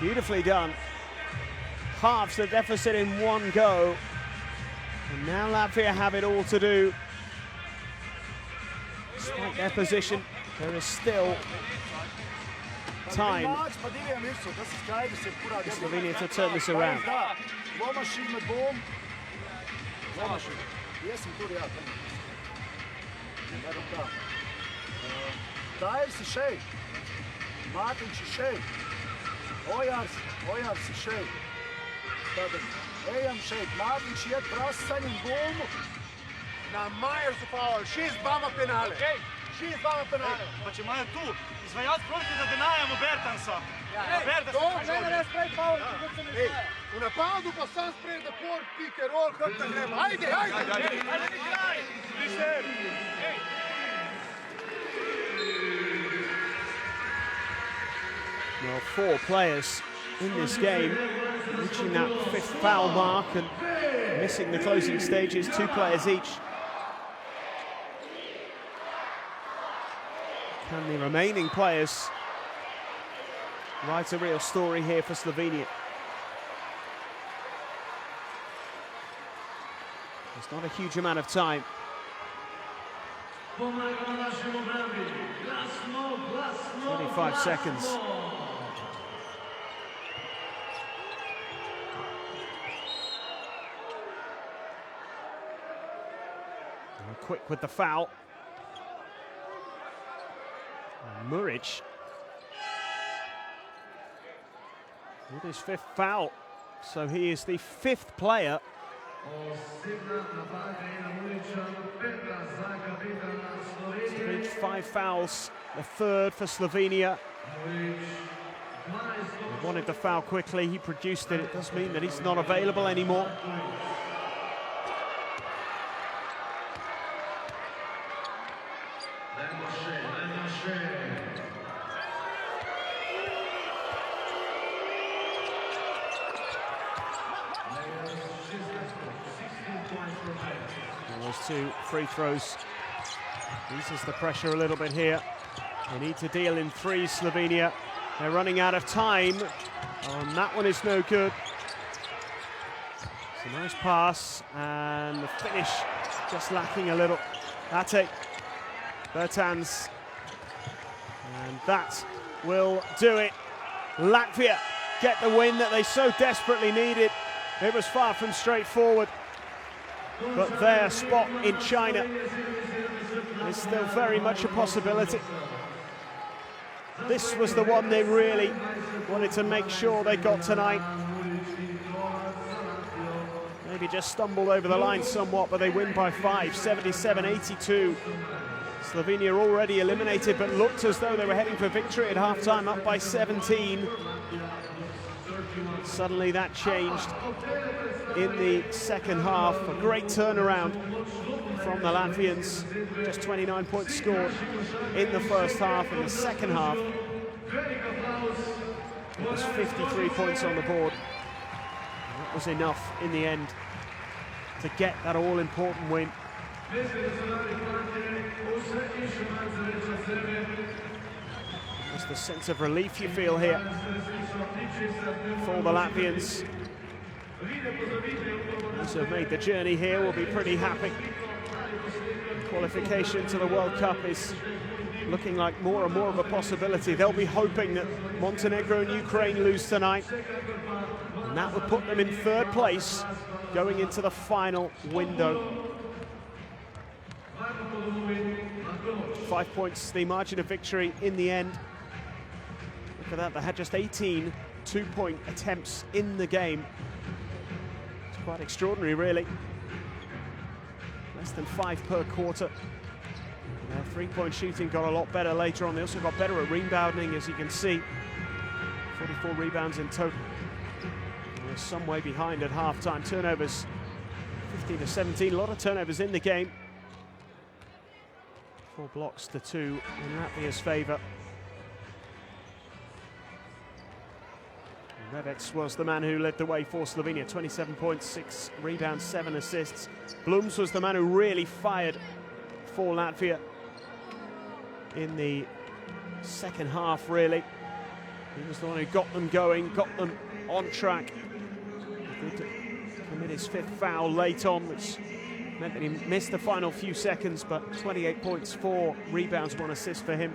[SPEAKER 1] Beautifully done. Halves the deficit in one go. And now Latvia have it all to do. Despite their position, there is still time for Slovenia to turn this around.
[SPEAKER 4] Ejam šeit, Mārtiņš iet prasa saņem bumbu.
[SPEAKER 2] Na Majersu faul, 6-2 penale. 6-2 penale.
[SPEAKER 4] Pa če imajo tu, izvajalc proti, da denajamo Bertansa.
[SPEAKER 2] Ne, sprej faul, kot se mi zvaja. V napadu pa sam sprej da port, pick and roll, kako da gremo. Ajde!
[SPEAKER 1] Well, 4 players in this game, reaching that 5th foul mark and missing the closing stages, 2 players each. Can the remaining players write a real story here for Slovenia? There's not a huge amount of time. 25 seconds. Quick with the foul. And Muric with his 5th foul. So he is the 5th player to reach 5 fouls, the 3rd for Slovenia. He wanted the foul quickly, he produced it. It does mean that he's not available anymore. Those 2 free throws eases the pressure a little bit here. They need to deal in 3, Slovenia. They're running out of time. And that one is no good. It's a nice pass, and the finish just lacking a little. Ate, Bertans, and that will do it. Latvia get the win that they so desperately needed. It was far from straightforward, but their spot in China is still very much a possibility. This was the one they really wanted to make sure they got tonight. Maybe just stumbled over the line somewhat, but they win by 5, 77-82. Slovenia already eliminated, but looked as though they were heading for victory at half-time, up by 17. Suddenly that changed in the second half. A great turnaround from the Latvians. Just 29 points scored in the first half. In the second half, it was 53 points on the board. And that was enough in the end to get that all-important win. Just the sense of relief you feel here for the Latvians. Those who have made the journey here will be pretty happy. Qualification to the World Cup is looking like more and more of a possibility. They'll be hoping that Montenegro and Ukraine lose tonight, and that would put them in 3rd place going into the final window. 5 points, the margin of victory in the end. Look at that, they had just 18 two-point attempts in the game. It's quite extraordinary, really. less than 5 per quarter. Their three-point shooting got a lot better later on. They also got better at rebounding, as you can see. 44 rebounds in total. They're some way behind at halftime. Turnovers 15 to 17. A lot of turnovers in the game. 4 blocks to 2 in Latvia's favour. Rebec was the man who led the way for Slovenia. 27 points, 6 rebounds, 7 assists. Blums was the man who really fired for Latvia in the second half, really. He was the one who got them going, got them on track. He did commit his 5th foul late on, which meant that he missed the final few seconds, but 28 points, 4 rebounds, 1 assist for him.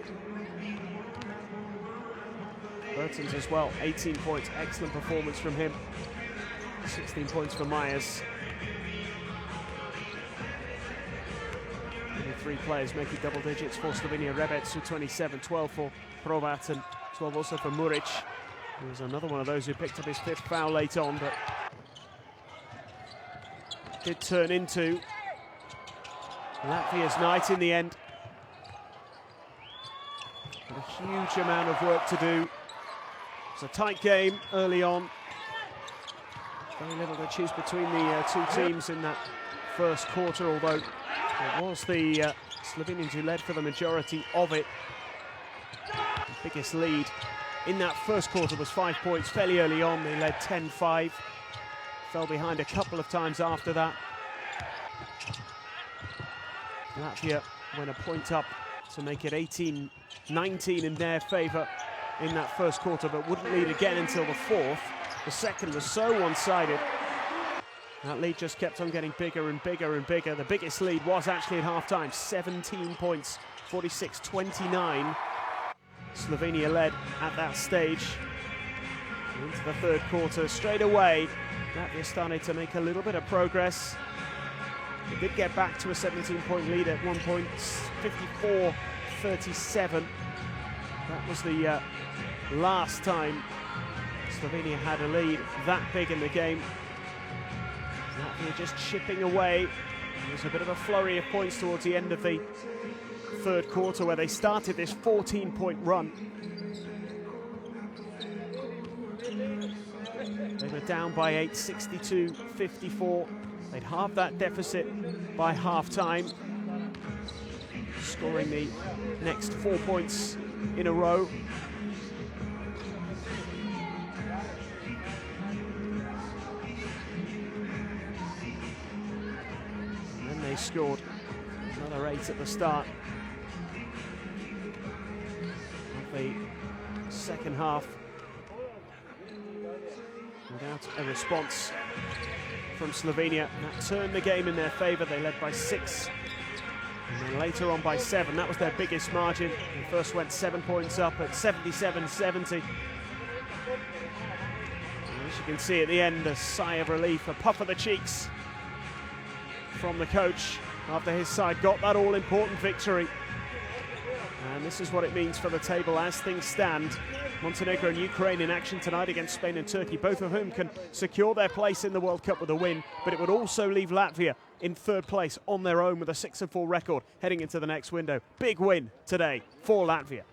[SPEAKER 1] Burton's as well, 18 points, excellent performance from him. 16 points for Myers. 3 players making double digits for Slovenia. Rebec with 27, 12 for Provat, and 12 also for Muric. He was another one of those who picked up his 5th foul late on, but did turn into Latvia's night in the end. With a huge amount of work to do. It's a tight game early on. Very little to choose between the 2 teams in that first quarter, although it was the Slovenians who led for the majority of it. The biggest lead in that first quarter was 5 points fairly early on. They led 10-5. Fell behind a couple of times after that. Latvia went a point up to make it 18-19 in their favour in that first quarter, but wouldn't lead again until the 4th. The second was so one-sided. That lead just kept on getting bigger and bigger and bigger. The biggest lead was actually at half-time, 17 points, 46-29. Slovenia led at that stage. Into the third quarter, straight away, Latvia started to make a little bit of progress. They did get back to a 17-point lead at one point, 54-37. That was the last time Slovenia had a lead that big in the game. Latvia just chipping away. There was a bit of a flurry of points towards the end of the third quarter where they started this 14-point run. They were down by 8, 62-54. They'd halved that deficit by half-time, scoring the next 4 points in a row. And then they scored another 8 at the start of the second half, without a response from Slovenia. That turned the game in their favour. They led by 6, and then later on by 7. That was their biggest margin. They first went 7 points up at 77-70. As you can see at the end, a sigh of relief, a puff of the cheeks from the coach after his side got that all-important victory. And this is what it means for the table as things stand. Montenegro and Ukraine in action tonight against Spain and Turkey, both of whom can secure their place in the World Cup with a win, but it would also leave Latvia in 3rd place on their own with a 6-4 record heading into the next window. Big win today for Latvia.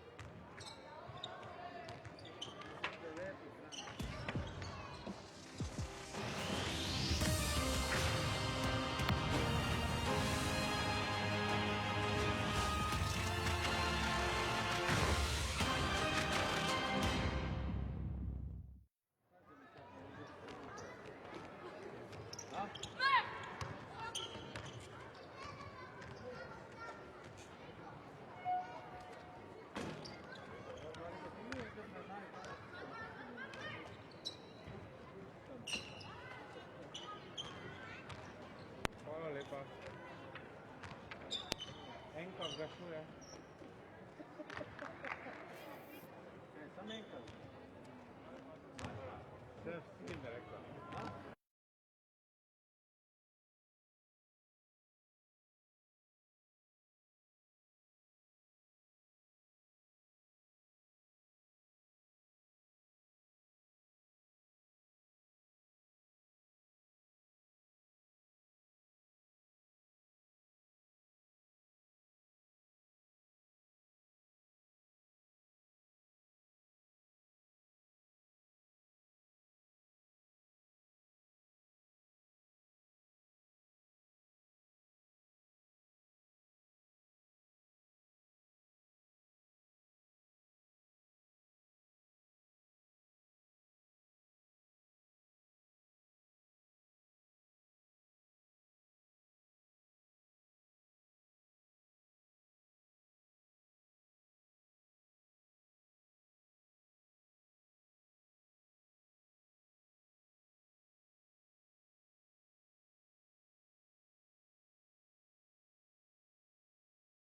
[SPEAKER 3] Sam,